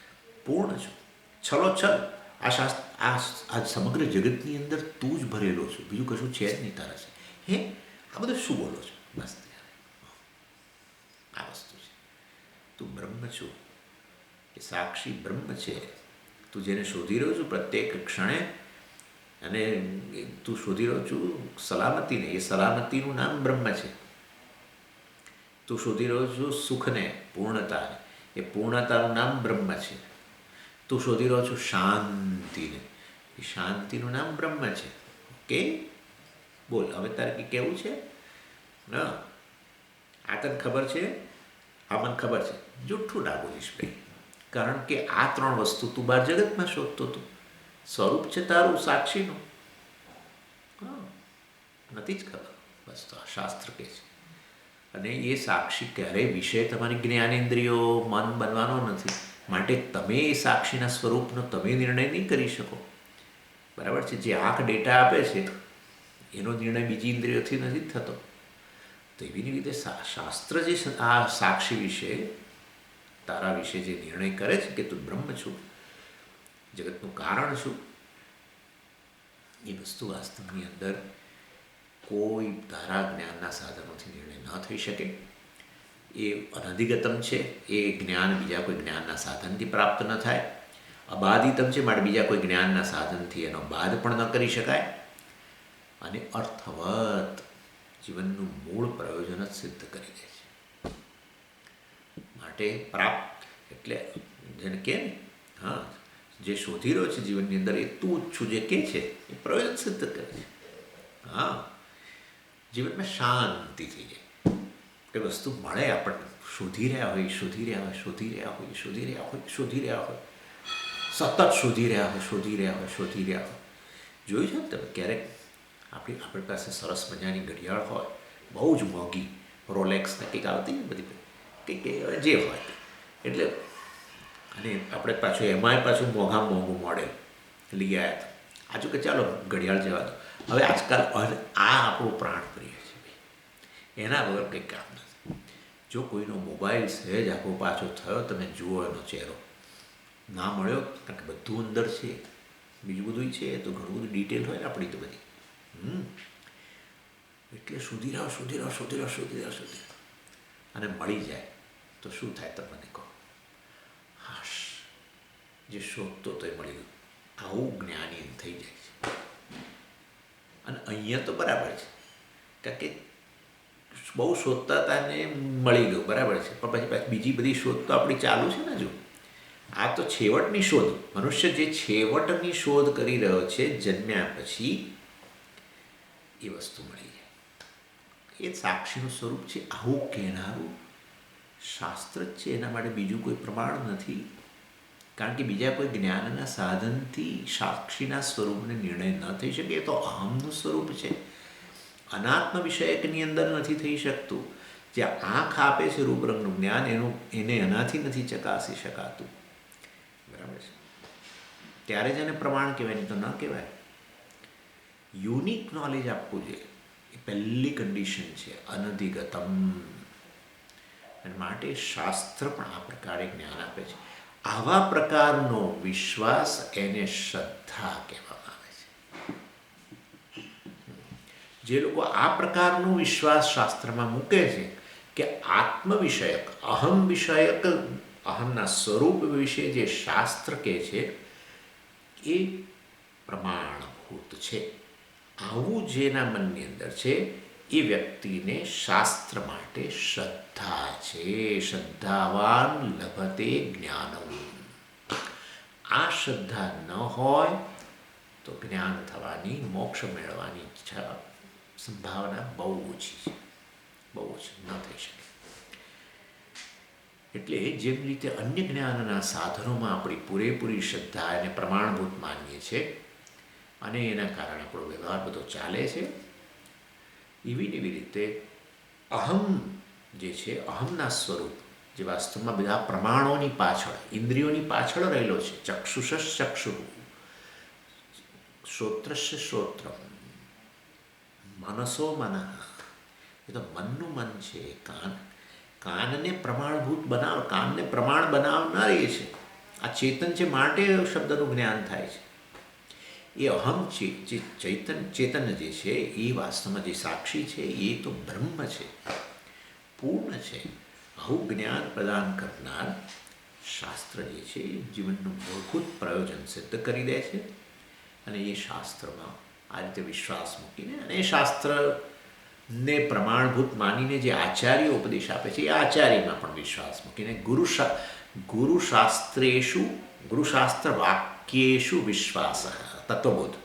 પૂર્ણ છું, છલોછલ. આ સમગ્ર જગતની અંદર તું જ ભરેલો છું, બીજું કશું છે જ નહીં તારા છે. આ બધું શું બોલો છો? બસ આ વસ્તુ છે. તું બ્રહ્મ છું, એ સાક્ષી બ્રહ્મ છે. તું જેને શોધી રહ્યો છું પ્રત્યેક ક્ષણે, અને તું શોધી રહ્યો છું સલામતીને, એ સલામતીનું નામ બ્રહ્મ છે. તું શોધી રહ્યો છું સુખને, પૂર્ણતાને, એ પૂર્ણતાનું નામ બ્રહ્મ છે. તું શોધી રહ્યો છું શાંતિને, એ શાંતિનું નામ બ્રહ્મ છે. ઓકે, બોલ હવે તારે કેવું છે? ના, આ તને ખબર છે, આ મને ખબર છે. જૂઠું ના બોલીશ ભાઈ. કારણ કે આ ત્રણ વસ્તુ તું બહાર જગતમાં શોધતો હતો. સ્વરૂપ છે તારું સાક્ષીનું, નથી જ ખબર. બસ તો આ શાસ્ત્ર કહે છે. અને એ સાક્ષી ક્યારેય વિષય તમારી જ્ઞાનેન્દ્રિયો, મન બનવાનો નથી. માટે તમે એ સાક્ષીના સ્વરૂપનો તમે નિર્ણય નહીં કરી શકો. બરાબર છે? જે આંખ ડેટા આપે છે એનો નિર્ણય બીજી ઇન્દ્રિયોથી નથી થતો. તો એવી રીતે શાસ્ત્ર જે આ સાક્ષી વિશે, તારા વિશે જે નિર્ણય કરે છે કે તું બ્રહ્મ છું, જગતનું કારણ છું, એ વસ્તુ વાસ્તવની અંદર કોઈ તારા જ્ઞાનના સાધનોથી નિર્ણય ન થઈ શકે. એ અનધિગતમ છે. એ જ્ઞાન બીજા કોઈ જ્ઞાનના સાધનથી પ્રાપ્ત ન થાય. અબાધિતમ છે, માટે બીજા કોઈ જ્ઞાનના સાધનથી એનો બાદ પણ ન કરી શકાય. અને અર્થવત, જીવનનું મૂળ પ્રયોજન જ સિદ્ધ કરી દે છે. માટે પ્રાપ્ત એટલે જેને કહે ને, જે શોધી રહ્યો છે જીવનની અંદર, એ તું જ છું જે કહે છે, એ પ્રયોજન સિદ્ધ કરે છે. જીવનમાં શાંતિ થઈ જાય. કે વસ્તુ મળે આપણને, શોધી રહ્યા હોય, સતત શોધી રહ્યા હોય. જોયું છે ને તમે ક્યારેક આપણી પાસે સરસ મજાની ઘડિયાળ હોય, બહુ જ મોંઘી, રોલેક્સ ને કંઈક આવતી બધી કંઈક જે હોય, એટલે અને આપણે પાછું એમાંય પાછું મોંઘું મોડેલ લઈ આવ્યા હતા. આજુ કે ચાલો ઘડિયાળ જવા દો. હવે આજકાલ આ આપણું પ્રાણ પ્રિય છે ભાઈ, એના વગર કંઈ કામ નથી. જો કોઈનો મોબાઈલ સહેજ આખો પાછો થયો, તમે જુઓ એનો ચહેરો, ના મળ્યો કારણ કે બધું અંદર છે. બીજું બધું છે તો ઘણું બધું ડિટેલ હોય ને આપણી તો બધી. એટલે શોધી રહ્યો અને મળી જાય તો શું થાય તમને કહો? હાશ, જે શોધતો તો એ મળી ગયું. આવું જ્ઞાની થઈ જાય છે. અને અહીંયા તો બરાબર છે, કારણ કે બહુ શોધતા હતા ને મળી ગયું, બરાબર છે, પણ પછી બીજી બધી શોધ તો આપણી ચાલુ છે ને. જો આ તો છેવટની શોધ, મનુષ્ય જે છેવટની શોધ કરી રહ્યો છે જન્મ્યા પછી, એ વસ્તુ મળી જાય. એ સાક્ષીનું સ્વરૂપ છે. આવું કહેનારું શાસ્ત્ર જ છે, એના માટે બીજું કોઈ પ્રમાણ નથી. કારણ કે બીજા કોઈ જ્ઞાનના સાધનથી સાક્ષીના સ્વરૂપને નિર્ણય ન થઈ શકે. એ તો અહમનું સ્વરૂપ છે, અનાત્મ વિષયકની અંદર નથી થઈ શકતું. જે આંખ આપે છે રૂપરંગનું જ્ઞાન, એને એનાથી નથી ચકાસી શકાતું, બરાબર છે. ત્યારે જ એને પ્રમાણ કહેવાય, નહીં તો ન કહેવાય. યુનિક નોલેજ આપવું જોઈએ, એ પહેલી કન્ડિશન છે, અનધિગતમ. અને માટે શાસ્ત્ર પણ આ પ્રકારે જ્ઞાન આપે છે. આવા પ્રકારનો વિશ્વાસ એને શ્રદ્ધા કહેવામાં આવે છે. જે લોકો આ પ્રકારનો વિશ્વાસ શાસ્ત્રમાં મૂકે છે કે આત્મ વિષયક, અહમ વિષયક, અહમના સ્વરૂપ વિશે જે શાસ્ત્ર કહે છે એ પ્રમાણભૂત છે, આવું જેના મનની અંદર છે, એ વ્યક્તિને શાસ્ત્ર માટે શ્રદ્ધા છે. શ્રદ્ધાવાન લભતે જ્ઞાનમ. આ શ્રદ્ધા ન હોય તો જ્ઞાન થવાની, મોક્ષ મેળવવાની ઈચ્છા, સંભાવના બહુ ઓછી છે, બહુ ઓછી, ન થઈ શકે. એટલે જેમ રીતે અન્ય જ્ઞાનના સાધનોમાં આપણી પૂરેપૂરી શ્રદ્ધા એને પ્રમાણભૂત માનીએ છીએ અને એના કારણે આપણો વ્યવહાર બધો ચાલે છે, એવી રીતે અહમ જે છે, અહમના સ્વરૂપ જે વાસ્તવમાં બધા પ્રમાણોની પાછળ, ઇન્દ્રિયોની પાછળ રહેલો છે. ચક્ષુષ ચક્ષુ, શ્રોત્રસ્ય શ્રોત્રમ, મનસો મનઃ, એ તો મનનું મન છે. કાનને પ્રમાણભૂત કાનને પ્રમાણ બનાવનાર એ છે. આ ચેતન છે, માટે શબ્દનું જ્ઞાન થાય છે. એ અહમ છે, જે ચેતન જે છે, એ વાસ્તવમાં જે સાક્ષી છે, એ તો બ્રહ્મ છે, પૂર્ણ છે. આવું જ્ઞાન પ્રદાન કરનાર શાસ્ત્ર જે છે, જીવનનું મૂળભૂત પ્રયોજન સિદ્ધ કરી દે છે. અને એ શાસ્ત્રમાં આ રીતે વિશ્વાસ મૂકીને, અને એ શાસ્ત્રને પ્રમાણભૂત માનીને જે આચાર્ય ઉપદેશ આપે છે, એ આચાર્યમાં પણ વિશ્વાસ મૂકીને ગુરુશાસ્ત્ર વાક્યેષુ વિશ્વાસ, તત્વબોધ,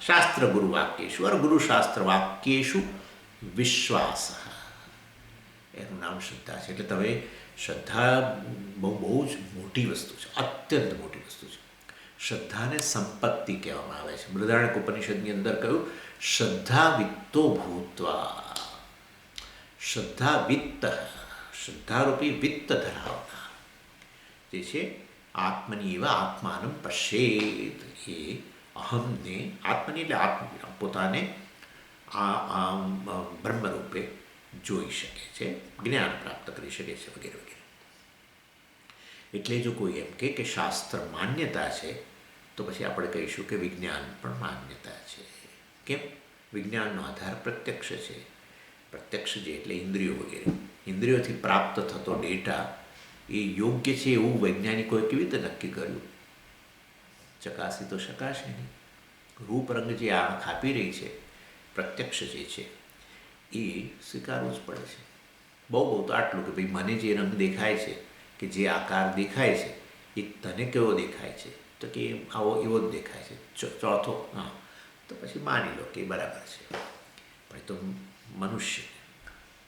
શાસ્ત્ર ગુરુવાક્યેષુ और ગુરુશાસ્ત્ર વાક્યેષુ વિશ્વાસ, એનું નામ શ્રદ્ધા છે. એટલે તમે શ્રદ્ધા બહુ જ મોટી વસ્તુ છે, અત્યંત મોટી વસ્તુ છે. શ્રદ્ધાને સંપત્તિ કહેવામાં આવે છે. બૃહદારણ્યક ઉપનિષદની અંદર કહ્યું, શ્રદ્ધા વિત્તો ભૂત્વા, શ્રદ્ધા વિત્ત, શ્રદ્ધારૂપી વિત્ત ધરાવનાર જે છે, આત્મની એવા આત્માનમ પશ્યેત, એ અહમને, આત્મની એટલે પોતાને બ્રહ્મરૂપે જોઈ શકે છે, જ્ઞાન પ્રાપ્ત કરી શકે છે, વગેરે વગેરે. એટલે જો કોઈ એમ કે શાસ્ત્ર માન્યતા છે, તો પછી આપણે કહીશું કે વિજ્ઞાન પણ માન્યતા છે. કેમ? વિજ્ઞાનનો આધાર પ્રત્યક્ષ છે. પ્રત્યક્ષ જે એટલે ઇન્દ્રિયો વગેરે, ઇન્દ્રિયોથી પ્રાપ્ત થતો ડેટા એ યોગ્ય છે એવું વૈજ્ઞાનિકોએ કેવી રીતે નક્કી કર્યું? ચકાસી તો શકાશે નહીં. રૂપરંગ જે આંખ આપી રહી છે, પ્રત્યક્ષ જે છે, એ સ્વીકારવું જ પડે છે. બહુ તો આટલું કે ભાઈ મને જે રંગ દેખાય છે, કે જે આકાર દેખાય છે, એ તને કેવો દેખાય છે? તો કે આવો એવો જ દેખાય છે. ચોથો, હા, તો પછી માની લો કે બરાબર છે. પણ તો મનુષ્ય,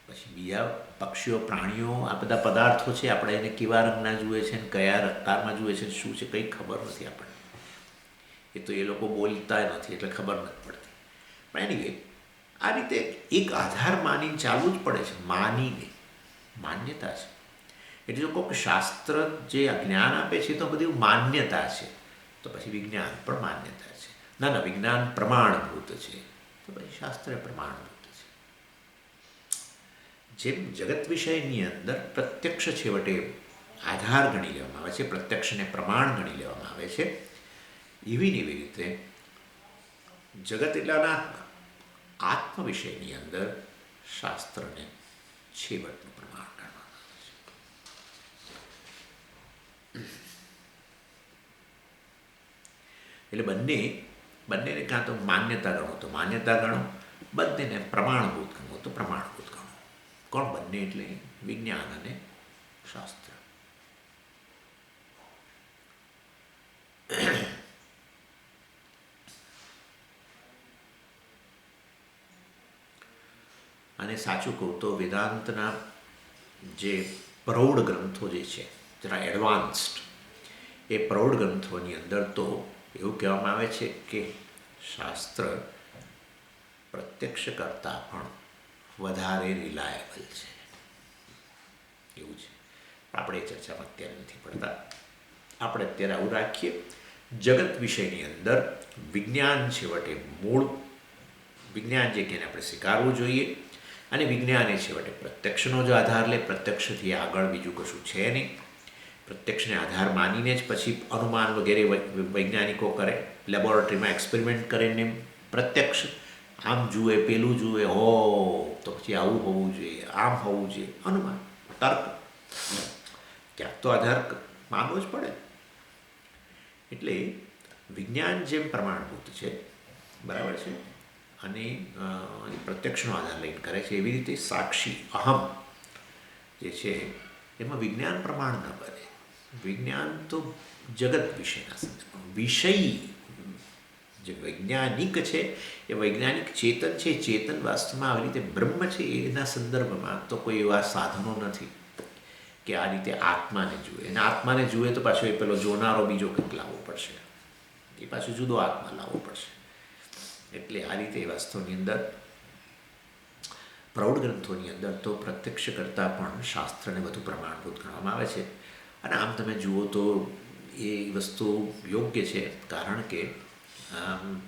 પછી બીજા પક્ષીઓ, પ્રાણીઓ, આ બધા પદાર્થો છે, આપણે એને કેવા રંગના જુએ છે, કયા રકારમાં જુએ છે, શું છે, કંઈ ખબર નથી આપણને. એ તો એ લોકો બોલતા નથી એટલે ખબર નથી પડતી. પણ એની આ રીતે એક આધાર માનીને ચાલવું જ પડે છે, માનીને, માન્યતા છે. એટલે જો કોઈક શાસ્ત્ર જે જ્ઞાન આપે છે તો બધી માન્યતા છે, તો પછી વિજ્ઞાન પણ માન્યતા છે. ના, વિજ્ઞાન પ્રમાણભૂત છે, તો પછી શાસ્ત્ર પ્રમાણભૂત છે. જેમ જગત વિષયની અંદર પ્રત્યક્ષ છેવટે આધાર ગણી લેવામાં આવે છે, પ્રત્યક્ષને પ્રમાણ ગણી લેવામાં આવે છે, એવી ને એવી રીતે જગત એટલે અનાત્મા, આત્મ વિષયની અંદર શાસ્ત્રને છેવટનું પ્રમાણ ગણવામાં આવે છે. એટલે બંનેને કાં તો માન્યતા ગણો તો માન્યતા ગણો, બંનેને પ્રમાણભૂત ગણો તો પ્રમાણભૂત ગણો. કોણ બંને? એટલે વિજ્ઞાન અને શાસ્ત્ર. અને સાચું કહું તો વેદાંતના જે પ્રૌઢ ગ્રંથો જે છે, જરા એડવાન્સ્ડ, એ પ્રૌઢ ગ્રંથોની અંદર તો એવું કહેવામાં આવે છે કે શાસ્ત્ર પ્રત્યક્ષ કરતાં પણ વધારે રિલાયેબલ છે, એવું છે. આપણે એ ચર્ચામાં અત્યારે નથી પડતા. આપણે અત્યારે આવું રાખીએ, જગત વિષયની અંદર વિજ્ઞાન છેવટે મૂળ વિજ્ઞાન જે કે આપણે સ્વીકારવું જોઈએ, અને વિજ્ઞાન એ છેવટે પ્રત્યક્ષનો જ આધાર લે. પ્રત્યક્ષથી આગળ બીજું કશું છે નહીં. પ્રત્યક્ષને આધાર માનીને જ પછી અનુમાન વગેરે વૈજ્ઞાનિકો કરે, લેબોરેટરીમાં એક્સપેરિમેન્ટ કરીને પ્રત્યક્ષ આમ જુએ, પેલું જુએ, હો તો પછી આવું હોવું જોઈએ, આમ હોવું જોઈએ, અનુમાન, તર્ક, ક્યાંક તો આધાર માનવો જ પડે. એટલે વિજ્ઞાન જેમ પ્રમાણભૂત છે, બરાબર છે, અને પ્રત્યક્ષનો આધાર લઈને કરે છે, એવી રીતે સાક્ષી અહમ જે છે એમાં વિજ્ઞાન પ્રમાણ ન બને. વિજ્ઞાન તો જગત વિષયના સંદર્ભમાં, વિષય જે વૈજ્ઞાનિક છે એ વૈજ્ઞાનિક ચેતન છે. ચેતન વાસ્તવમાં આવી રીતે બ્રહ્મ છે, એના સંદર્ભમાં તો કોઈ એવા સાધનો નથી કે આ રીતે આત્માને જુએ. અને આત્માને જુએ તો પાછો એ પેલો જોનારો બીજો કંઈક લાવવો પડશે, એ પાછું જુદો આત્મા લાવવો પડશે. એટલે આ રીતે એ વાસ્તવની અંદર પ્રૌઢ ગ્રંથોની અંદર તો પ્રત્યક્ષ કરતાં પણ શાસ્ત્રને વધુ પ્રમાણભૂત ગણવામાં આવે છે. અને આમ તમે જુઓ તો એ વસ્તુ યોગ્ય છે, કારણ કે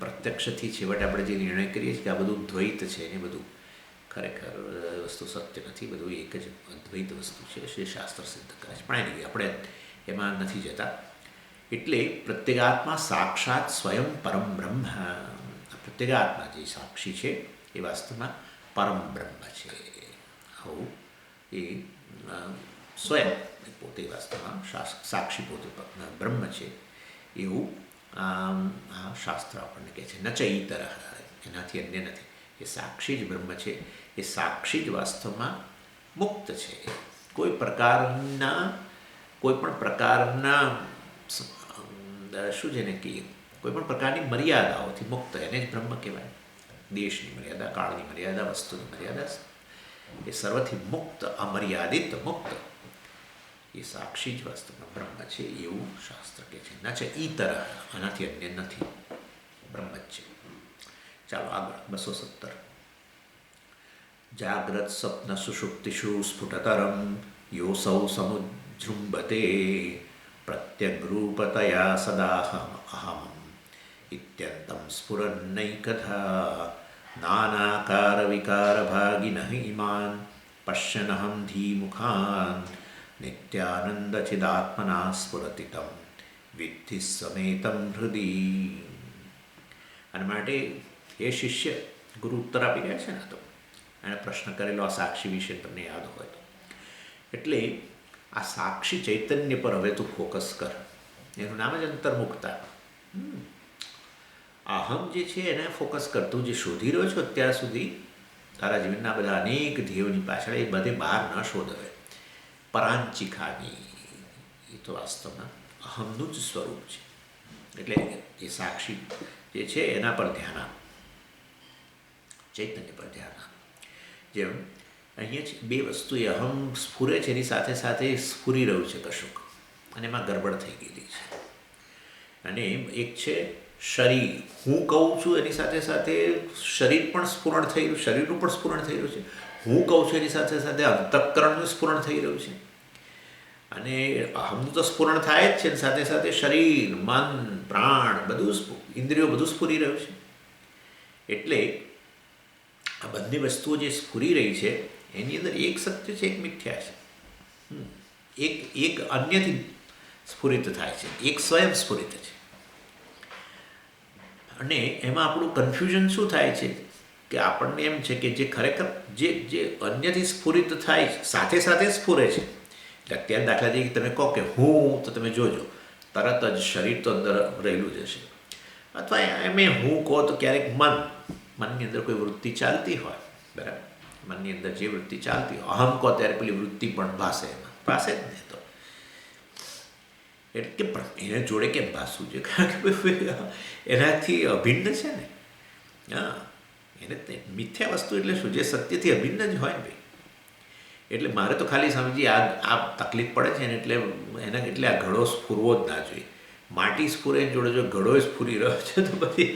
પ્રત્યક્ષથી છેવટે આપણે જે નિર્ણય કરીએ છીએ કે આ બધું દ્વૈત છે, એ બધું ખરેખર વસ્તુ સત્ય નથી, બધું એક જ અદ્વૈત વસ્તુ છે, એ શાસ્ત્ર સિદ્ધ કરે છે. પણ એની આપણે એમાં નથી જતા. એટલે પ્રત્યેગાત્મા સાક્ષાત સ્વયં પરમ બ્રહ્મ. પ્રત્યેગાત્મા જે સાક્ષી છે એ વાસ્તવમાં પરમ બ્રહ્મ છે. આવું એ સ્વયં પોતે વાસ્તવમાં સાક્ષી પોતે બ્રહ્મ છે, એવું આ શાસ્ત્ર આપણને કહે છે. ન ચ ઈતર, એનાથી અન્ય નથી. એ સાક્ષી જ બ્રહ્મ છે. એ સાક્ષી જ વાસ્તવમાં મુક્ત છે. કોઈ પણ પ્રકારના શું જેને કહીએ, કોઈ પણ પ્રકારની મર્યાદાઓથી મુક્ત, એને જ બ્રહ્મ કહેવાય. દેશની મર્યાદા, કાળની મર્યાદા, વસ્તુની મર્યાદા, એ સર્વથી મુક્ત, અમર્યાદિત મુક્ત એ સાક્ષી જ વાસ્તવમાં બ્રહ્મ છે, એવું શાસ્ત્ર કહે છે. ના છે ઈતર, આનાથી અન્ય નથી, બ્રહ્મ જ છે. ચાલો આગળ 217. જાગ્રત સ્વપ્ન સુષુપ્તિષુ સ્ફુટતરમ યોસૌ સમુજૃંભતે પ્રત્યગ્રૂપતયા સદાહમ અહમ ઇત્યંતમ સ્ફુરન્નૈકથા નાનાકાર વિકાર ભાગિનઃ ઇમાન પશ્યનહમ ધીમુખાન નિત્યાનંદચિદાત્મના સ્ફુરતિતમ વિદ્ધિ સમેતમ હૃદય. અને માટે એ શિષ્ય ગુરુ ઉત્તર આપી રહ્યા છે ને, તો એણે પ્રશ્ન કરેલો આ સાક્ષી વિશે તમને યાદ હોય તો. એટલે આ સાક્ષી ચૈતન્ય પર હવે તું ફોકસ કર. એનું નામ જ અંતર્મુખતા. અહમ જે છે એને ફોકસ કર. તું જે શોધી રહ્યો છો અત્યાર સુધી તારા જીવનના બધા અનેક ધ્યેયોની પાછળ, એ બધે બહાર ન શોધવે. પરાંચિખાની એ તો વાસ્તવમાં અહમનું જ સ્વરૂપ છે. એટલે એ સાક્ષી જે છે એના પર ધ્યાન આપ, ચૈતન્ય પર ધ્યાન આપ. જેમ અહીંયા છે બે વસ્તુ, એ અહમ સ્ફુરે છે, એની સાથે સાથે સ્ફુરી રહ્યું છે કશુંક, અને એમાં ગડબડ થઈ ગયેલી છે. અને એક છે શરીર, હું કહું છું એની સાથે સાથે શરીર પણ સ્ફુરણ થઈ રહ્યું, શરીરનું પણ સ્ફુરણ થઈ રહ્યું છે. હું કહું છું એની સાથે સાથે અંતઃકરણનું સ્ફુરણ થઈ રહ્યું છે. અને અહમનું તો સ્ફુરણ થાય જ છે, સાથે સાથે શરીર, મન, પ્રાણ, બધું ઇન્દ્રિયો બધું સ્ફુરી રહ્યું છે. એટલે આ બધી વસ્તુઓ જે સ્ફુરી રહી છે એની અંદર એક સત્ય છે, એક મિથ્યા છે. એક અન્યથી સ્ફુરિત થાય છે, એક સ્વયં સ્ફુરિત છે. અને એમાં આપણું કન્ફ્યુઝન શું થાય છે કે આપણને એમ છે કે જે ખરેખર જે અન્યથી સ્ફુરિત થાય છે સાથે સાથે સ્ફુરે છે. એટલે અત્યારે દાખલા તરીકે તમે કહો કે હું, તો તમે જોજો તરત જ શરીર તો અંદર રહેલું જ હશે. અથવા એમ હું કહો તો ક્યારેક મનની અંદર કોઈ વૃત્તિ ચાલતી હોય, બરાબર, મનની અંદર જે વૃત્તિ ચાલતી હોય, અહમ કહો ત્યારે પેલી વૃત્તિ પણ ભાષે, એમાં ભાષે જ નહીં તો એટલે કે પણ એને જોડે કેમ ભાષવું છે? કારણ કે એનાથી અભિન્ન છે ને. હા, એને મિથ્યા વસ્તુ એટલે શું? જે સત્યથી અભિન્ન જ હોય ને ભાઈ. એટલે મારે તો ખાલી સમજી આ તકલીફ પડે છે ને, એટલે એના એટલે આ ઘડો સ્ફુરવો જ ના જોઈએ. માટી સ્ફુરે જોડે જો ઘડો સ્ફુરી રહ્યો છે તો પછી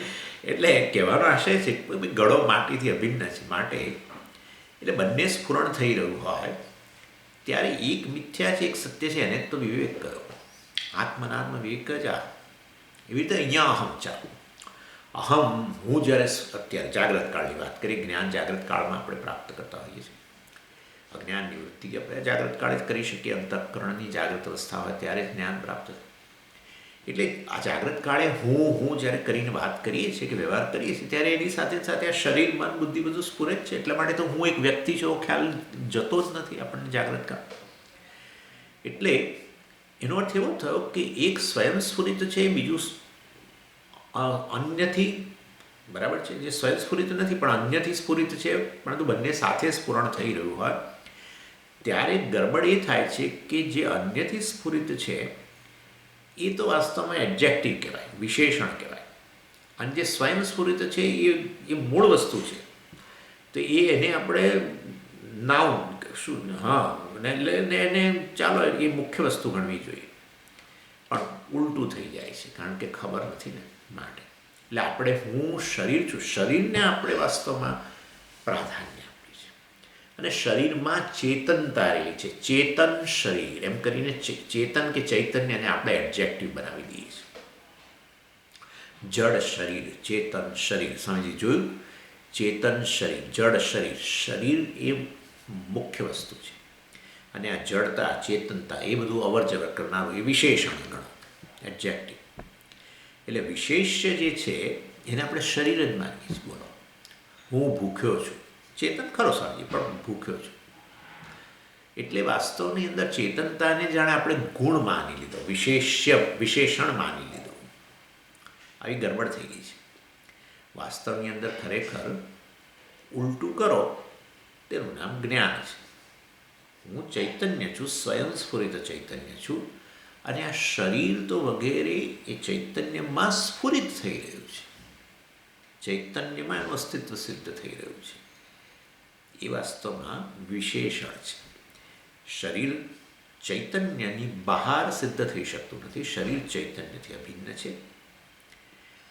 એટલે કહેવાનો આશય છે કે ઘડો માટીથી અભિન્ન છે. માટે એટલે બંને સ્ફુરણ થઈ રહ્યું હોય ત્યારે એક મિથ્યા છે, એક સત્ય છે, એને જ તો વિવેક કરો. આત્મનાત્મ વિવેક જ આ. એવી રીતે અહીંયા અહમ ચાલુ. અહમ હું જ્યારે અત્યારે જાગ્રત કાળની વાત કરીએ, જ્ઞાન જાગ્રત કાળમાં આપણે પ્રાપ્ત કરતા હોઈએ છીએ. અજ્ઞાન નિવૃત્તિ આપણે જાગ્રત કાળે જ કરી શકીએ. અંતઃકરણની જાગ્રત અવસ્થા હોય ત્યારે જ જ્ઞાન પ્રાપ્ત થાય. એટલે આ જાગ્રત કાળે હું જ્યારે કરીને વાત કરીએ છીએ કે વ્યવહાર કરીએ છીએ, ત્યારે એની સાથે સાથે આ શરીર, મન, બુદ્ધિ બધું સ્ફુરે જ છે. એટલા માટે તો હું એક વ્યક્તિ છું ખ્યાલ જતો જ નથી આપણને જાગ્રત કાળ. એટલે એનો અર્થ એવો થયો કે એક સ્વયં સ્ફુરિત છે, બીજું અન્યથી, બરાબર છે, જે સ્વયં સ્ફુરિત નથી પણ અન્યથી સ્ફુરિત છે, પરંતુ બંને સાથે સ્ફુરણ થઈ રહ્યું હોય ત્યારે ગડબડ એ થાય છે કે જે અન્યથી સ્ફુરિત છે એ તો વાસ્તવમાં એડજેક્ટિવ કહેવાય, વિશેષણ કહેવાય. અને જે સ્વયં સ્ફુરિત છે એ મૂળ વસ્તુ છે. તો એને આપણે નાઉન શું, હા, એટલે એને ચાલો એ મુખ્ય વસ્તુ ગણવી જોઈએ. પણ ઉલટું થઈ જાય છે કારણ કે ખબર નથી ને માટે. એટલે આપણે હું શરીર છું, શરીરને આપણે વાસ્તવમાં પ્રાધાન્ય આપીએ છીએ. અને શરીરમાં ચેતનતા રહેલી છે, ચેતન શરીર એમ કરીને ચેતન કે ચૈતન્યને આપણે એડજેક્ટિવ બનાવી દઈએ છીએ. જડ શરીર, ચેતન શરીર, સમજી જોયું? ચેતન શરીર, જડ શરીર. શરીર એ મુખ્ય વસ્તુ છે અને આ જડતા, ચેતનતા એ બધું અવર જવર કરનારું એ વિશેષણ ગણો, એડજેક્ટિવ. એટલે વિશેષ્ય જે છે એને આપણે શરીર જ માનીએ છીએ. બોલો, હું ભૂખ્યો છું, ચેતન ખરો સમજી, પણ ભૂખ્યો છું. એટલે વાસ્તવની અંદર ચેતનતાને જાણે આપણે ગુણ માની લીધો, વિશેષણ માની લીધો. આવી ગડબડ થઈ ગઈ છે. વાસ્તવની અંદર ખરેખર ઉલટું કરો તેનું નામ જ્ઞાન છે. હું ચૈતન્ય છું, સ્વયં સ્ફુરિત ચૈતન્ય છું, અને આ શરીર તો વગેરે એ ચૈતન્યમાં સ્ફુરિત થઈ રહ્યું છે, ચૈતન્યમાં એનું અસ્તિત્વ સિદ્ધ થઈ રહ્યું છે. એ વાસ્તવમાં વિશેષણ છે. શરીર ચૈતન્યની બહાર સિદ્ધ થઈ શકતું નથી. શરીર ચૈતન્યથી અભિન્ન છે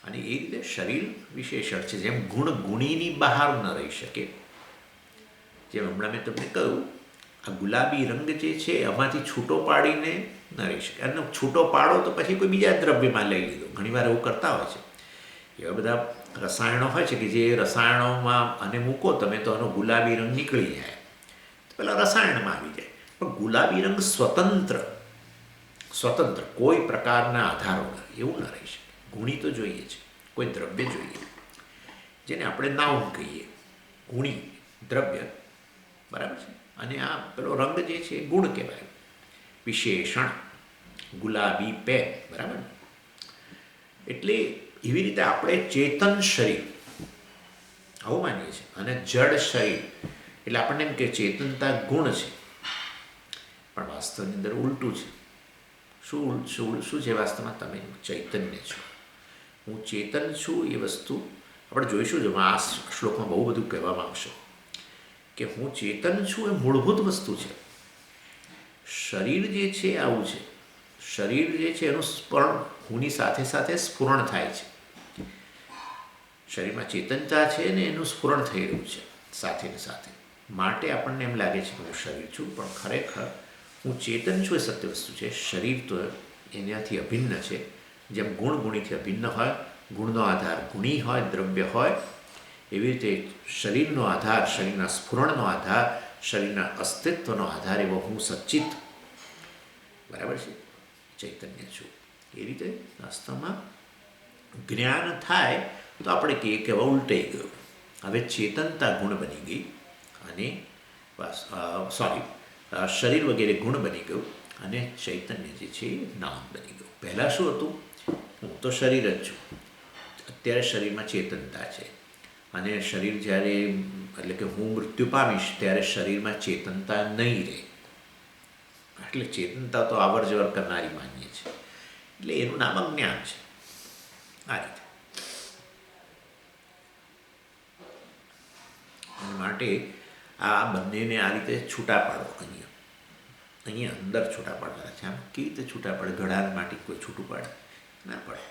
અને એ રીતે શરીર વિશેષણ છે. જેમ ગુણ ગુણીની બહાર ન રહી શકે, જેમ હમણાં મેં તમને કહ્યું આ ગુલાબી રંગ જે છે એમાંથી છૂટો પાડીને ન રહી શકે. અને છૂટો પાડો તો પછી કોઈ બીજા દ્રવ્યમાં લઈ લીધો. ઘણીવાર એવું કરતા હોય છે. એવા બધા રસાયણો હોય છે કે જે રસાયણોમાં અને મૂકો તમે તો એનો ગુલાબી રંગ નીકળી જાય, તો પેલા રસાયણમાં આવી જાય. પણ ગુલાબી રંગ સ્વતંત્ર કોઈ પ્રકારના આધારો એવું ન રહી શકે. ગુણી તો જોઈએ છે, કોઈ દ્રવ્ય જોઈએ, જેને આપણે નાઉન કહીએ, ગુણી દ્રવ્ય, બરાબર છે. અને આ પેલો રંગ જે છે એ ગુણ કહેવાય, વિશેષણ, ગુલાબી પેન, બરાબર. એટલે એવી રીતે આપણે ચેતન શરીર આવું માનીએ છીએ અને જડ શરીર એટલે આપણને એમ કે ચેતનતા ગુણ છે, પણ વાસ્તવની અંદર ઉલટું છે. શું છે વાસ્તવમાં? તમે ચૈતન્ય છો. હું ચેતન છું એ વસ્તુ આપણે જોઈશું. જો આ શ્લોકમાં બહુ બધું કહેવામાં આવશે કે હું ચેતન છું એ મૂળભૂત વસ્તુ છે. શરીર જે છે આવું છે. શરીર જે છે એનું સ્પર્ણ હુંની સાથે સાથે સ્ફુરણ થાય છે. શરીરમાં ચેતનતા છે ને એનું સ્ફુરણ થઈ રહ્યું છે સાથે ને સાથે. માટે આપણને એમ લાગે છે કે હું શરીર છું, પણ ખરેખર હું ચેતન છું એ સત્ય વસ્તુ છે. શરીર તો એનાથી અભિન્ન છે. જેમ ગુણ ગુણીથી અભિન્ન હોય, ગુણનો આધાર ગુણી હોય, દ્રવ્ય હોય, એવી રીતે શરીરનો આધાર, શરીરના સ્ફુરણનો આધાર, શરીરના અસ્તિત્વનો આધાર એવો હું સચ્ચિત, બરાબર છે, ચૈતન્ય છું. એ રીતે વાસ્તવમાં જ્ઞાન થાય તો આપણે કહીએ કે હવે ઉલટાઈ ગયું. હવે ચેતનતા ગુણ બની ગઈ અને શરીર વગેરે ગુણ બની ગયું અને ચૈતન્ય જે છે એ નામ બની ગયું. પહેલાં શું હતું? હું તો શરીર જ છું. અત્યારે શરીરમાં ચેતનતા છે અને શરીર જ્યારે, એટલે કે હું મૃત્યુ પામીશ ત્યારે શરીરમાં ચેતનતા નહીં રહે. એટલે ચેતનતા તો આવર જવર કરનારી માનીએ છીએ. એટલે એનું નામ અજ્ઞાન છે. આ રીતે અને માટે આ બંનેને આ રીતે છૂટા પાડો. અહીંયા અંદર છૂટા પાડવાના છે. આમ કેવી રીતે છૂટા પડે? ઘડાર માટી કોઈ છૂટું પાડે ના પડે.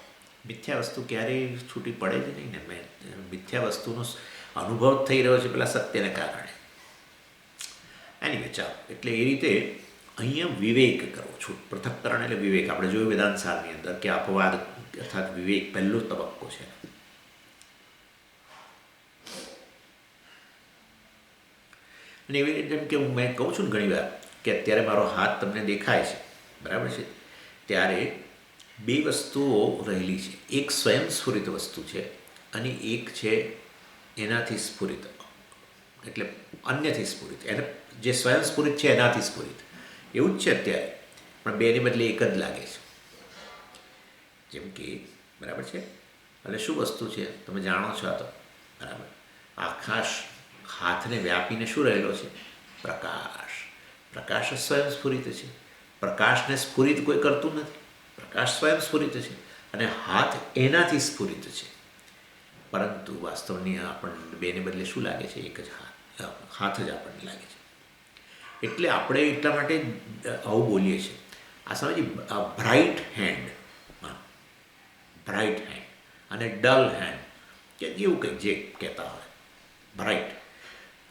મિથ્યા વસ્તુ ક્યારેય છૂટી પડે જ નહીં ને. મિથ્યા વસ્તુનો અનુભવ થઈ રહ્યો છે પેલા સત્યને કારણે. એની ચાલો, એટલે એ રીતે અહીંયા વિવેક કરો. પૃથક્કરણ એટલે વિવેક. આપણે જોયું વેદાંત સારની અંદર કે અપવાદ અર્થાત વિવેક પહેલો તબક્કો છે. અને એવી રીતે જેમ કે મેં કહું છું ને ઘણી વાર કે અત્યારે મારો હાથ તમને દેખાય છે, બરાબર છે, ત્યારે બે વસ્તુઓ રહેલી છે. એક સ્વયં સ્ફુરિત વસ્તુ છે અને એક છે એનાથી સ્ફુરિત, એટલે અન્યથી સ્ફુરિત. એને જે સ્વયં સ્ફુરિત છે એનાથી સ્ફુરિત એવું જ છે અત્યારે, પણ બેને બદલે એક જ લાગે છે. જેમ કે બરાબર છે. એટલે શું વસ્તુ છે તમે જાણો છો આ તો, બરાબર. આકાશ હાથને વ્યાપીને શું રહેલો છે? પ્રકાશ. પ્રકાશ સ્વયં સ્ફુરિત છે. પ્રકાશને સ્ફુરિત કોઈ કરતું નથી. પ્રકાશ સ્વયં સ્ફુરિત છે અને હાથ એનાથી સ્ફુરિત છે. પરંતુ વાસ્તવની આપણને બેને બદલે શું લાગે છે? એક જ હાથ જ આપણને લાગે છે. એટલે આપણે એટલા માટે આવું બોલીએ છીએ. આ સમજી, બ્રાઇટ હેન્ડ, બ્રાઇટ હેન્ડ અને ડલ હેન્ડ કે એવું કંઈક જે કહેતા હોય. બ્રાઇટ,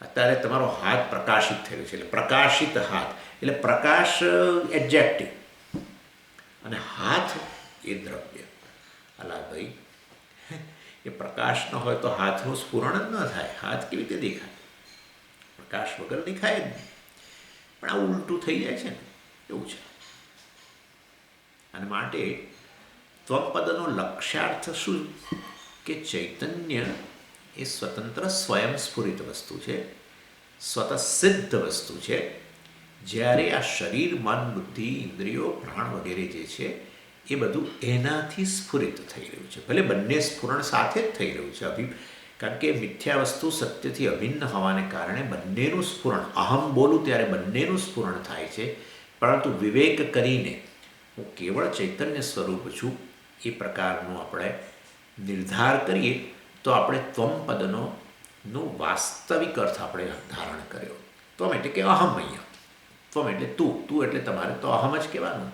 અત્યારે તમારો હાથ પ્રકાશિત થયેલો છે એટલે પ્રકાશિત હાથ, એટલે પ્રકાશ એડજેક્ટિવ અને હાથ એ દ્રવ્ય. અલા ભાઈ, એ પ્રકાશ ન હોય તો હાથનું સ્ફુરણ જ ન થાય. હાથ કેવી રીતે દેખાય? પ્રકાશ વગર દેખાય જ નહીં. પણ આ ઉલટું થઈ જાય છે ને, એવું છે. અને માટે ત્વપદનો લક્ષ્યાર્થ શું? કે ચૈતન્ય એ સ્વતંત્ર સ્વયં સ્ફુરિત વસ્તુ છે, સ્વતઃ સિદ્ધ વસ્તુ છે. જ્યારે આ શરીર, મન, બુદ્ધિ, ઇન્દ્રિયો, પ્રાણ વગેરે જે છે એ બધું એનાથી સ્ફુરિત થઈ રહ્યું છે. ભલે બંને સ્ફુરણ સાથે જ થઈ રહ્યું છે, કારણ કે મિથ્યા વસ્તુ સત્યથી અભિન્ન હોવાને કારણે બંનેનું સ્ફુરણ, અહમ બોલું ત્યારે બંનેનું સ્ફુરણ થાય છે. પરંતુ વિવેક કરીને હું કેવળ ચૈતન્ય સ્વરૂપ છું એ પ્રકારનો આપણે નિર્ધાર કરીએ તો આપણે ત્વમ પદનો વાસ્તવિક અર્થ આપણે ધારણ કર્યો. ત્વમ એટલે કે અહમ. અહીંયા ત્વમ એટલે તું એટલે તમારે તો અહમ જ કહેવાનું.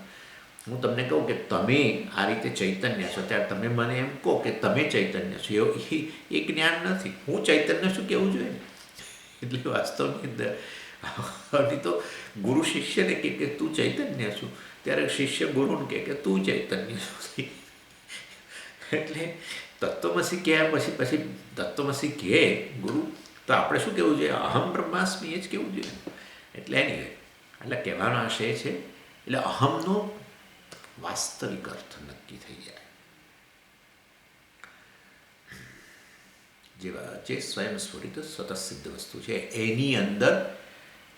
હું તમને કહું કે તમે આ રીતે ચૈતન્ય છો, ત્યારે તમે મને એમ કહો કે તમે ચૈતન્ય છો, એ જ્ઞાન નથી. હું ચૈતન્ય છું કેવું જોઈએ ને. એટલે વાસ્તવની અંદર તો ગુરુ શિષ્યને કે તું ચૈતન્ય છું, ત્યારે શિષ્ય ગુરુને કે તું ચૈતન્ય છું. એટલે તત્વમસી કહ્યા પછી તત્વમસી કહે ગુરુ, તો આપણે શું કહેવું જોઈએ? અહમ બ્રહ્માસ્મિ, એ જ કહેવું જોઈએ. એટલે એની એટલે કહેવાનો આશય છે, એટલે અહમનો વાસ્તવિક અર્થ નક્કી થઈ જાય. જે સ્વયં સ્ફુરિત સ્વતઃ સિદ્ધ વસ્તુ છે એની અંદર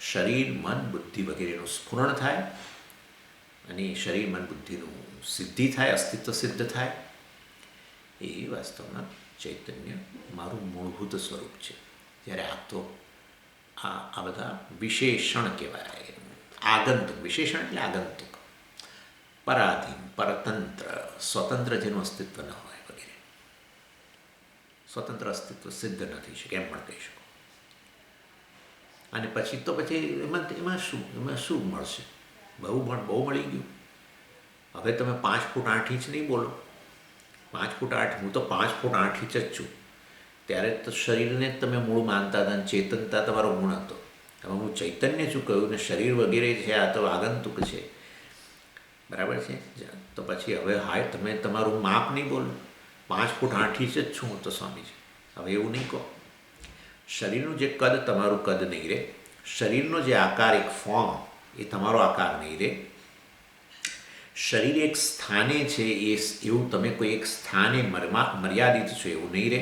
શરીર, મન, બુદ્ધિ વગેરેનું સ્ફુરણ થાય અને શરીર, મન, બુદ્ધિનું સિદ્ધિ થાય, અસ્તિત્વ સિદ્ધ થાય. એ વાસ્તવમાં ચૈતન્ય મારું મૂળભૂત સ્વરૂપ છે. જ્યારે આ તો આ બધા વિશેષણ કહેવાય. આગંતુક, વિશેષણ એટલે આગંતુક, પરાધીન, પરતંત્ર, સ્વતંત્ર જેનું અસ્તિત્વ ન હોય વગેરે. સ્વતંત્ર અસ્તિત્વ સિદ્ધ નથી શકે એમ પણ કહી શકો. અને પછી એમાં શું મળશે? બહુ મળી ગયું. હવે તમે 5 ફૂટ 8 ઇંચ નહીં બોલો. 5 ફૂટ 8, હું તો 5 ફૂટ 8 ઇંચ જ છું. ત્યારે તો શરીરને જ તમે મૂળ માનતા હતા અને ચેતનતા તમારો ગુણ હતો. હવે હું ચૈતન્ય છું કહ્યું ને શરીર વગેરે છે આ તો આગંતુક છે, બરાબર છે. તો પછી હવે તમે તમારું માપ નહીં બોલો. 5 ફૂટ 8 ઇંચ જ છું હું તો સ્વામીજી. હવે એવું નહીં કહો. શરીરનું જે કદ તમારું કદ નહીં રહે, શરીરનો જે આકાર, એક ફોર્મ, એ તમારો આકાર નહીં રહે. શરીર એક સ્થાને છે એવું તમે કોઈ એક સ્થાને મર્યાદિત છો એવું નહીં રહે.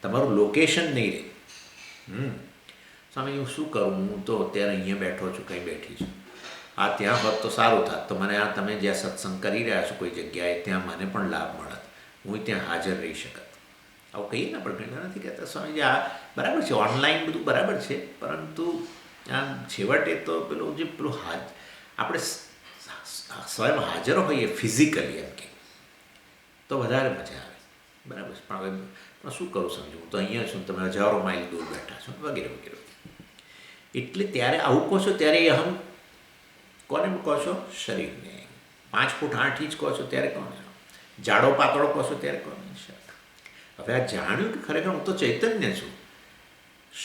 તમારું લોકેશન નહીં રહે. સ્વામી હું શું કરું, હું તો અત્યારે અહીંયા બેઠો છું, કંઈ બેઠી છું. આ ત્યાં હોત તો સારું થાત, તો મને આ તમે જ્યાં સત્સંગ કરી રહ્યા છો કોઈ જગ્યાએ ત્યાં મને પણ લાભ મળત, હું ત્યાં હાજર રહી શકત. આવું કહીએ ને આપણે ઘણા નથી કહેતા સ્વામીજી આ બરાબર છે, ઓનલાઈન બધું બરાબર છે, પરંતુ આ છેવટે તો પેલું આપણે સ્વયં હાજર હોઈએ ફિઝિકલી એમ કે તો વધારે મજા આવે. બરાબર છે. પણ હવે શું કરું સમજુ, હું તો અહીંયા છું, તમે હજારો માઇલ દૂર બેઠા છો વગેરે વગેરે. એટલે ત્યારે આવું કહો છો ત્યારે અહમ કોને કહો છો? શરીરને. 5 ફૂટ 8 ઇંચ કહો છો ત્યારે કોને? જાડો પાતળો કહો છો ત્યારે કોને? હવે આ જાણ્યું કે ખરેખર હું તો ચૈતન્ય છું,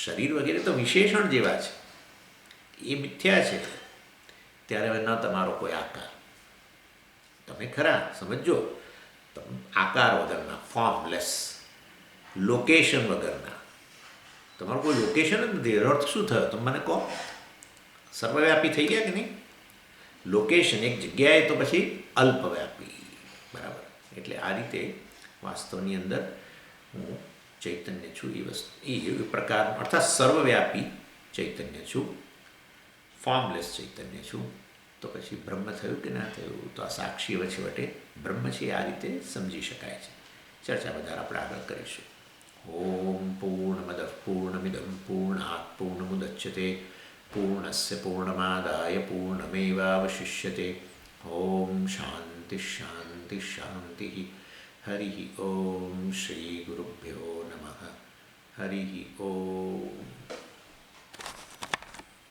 શરીર વગેરે તો વિશેષણ જેવા છે, એ મિથ્યા છે, ત્યારે હવે ન તમારો કોઈ આકાર. તમે ખરા સમજો, આકાર વગરના, ફોર્મલેસ, લોકેશન વગરના. તમારું કોઈ લોકેશન જ નથી. અર્થ શું થયો તમે મને કહો? સર્વવ્યાપી થઈ ગયા કે નહીં? લોકેશન એક જગ્યાએ તો પછી અલ્પવ્યાપી. બરાબર. એટલે આ રીતે વાસ્તવની અંદર હું ચૈતન્ય છું, એ વસ્તુ એ પ્રકાર, અર્થાત સર્વવ્યાપી ચૈતન્ય છું, ફોર્મલેસ ચૈતન્ય છું. તો પછી બ્રહ્મ થયું કે ના થયું? તો આ સાક્ષી વચ્ચે બ્રહ્મ છે, આ રીતે સમજી શકાય છે. ચર્ચા વધારે આપણે આગળ કરીશું. ઓમ પૂર્ણમદ પૂર્ણમિદં પૂર્ણાત પૂર્ણમુદચ્યતે પૂર્ણસ્ય પૂર્ણમાદાય પૂર્ણમેવાવશિષ્યતે. ઓમ શાંતિ શાંતિ શાંતિ. હરિ ઓમ શ્રી ગુરુભ્યો નમઃ. હરિ ઓમ.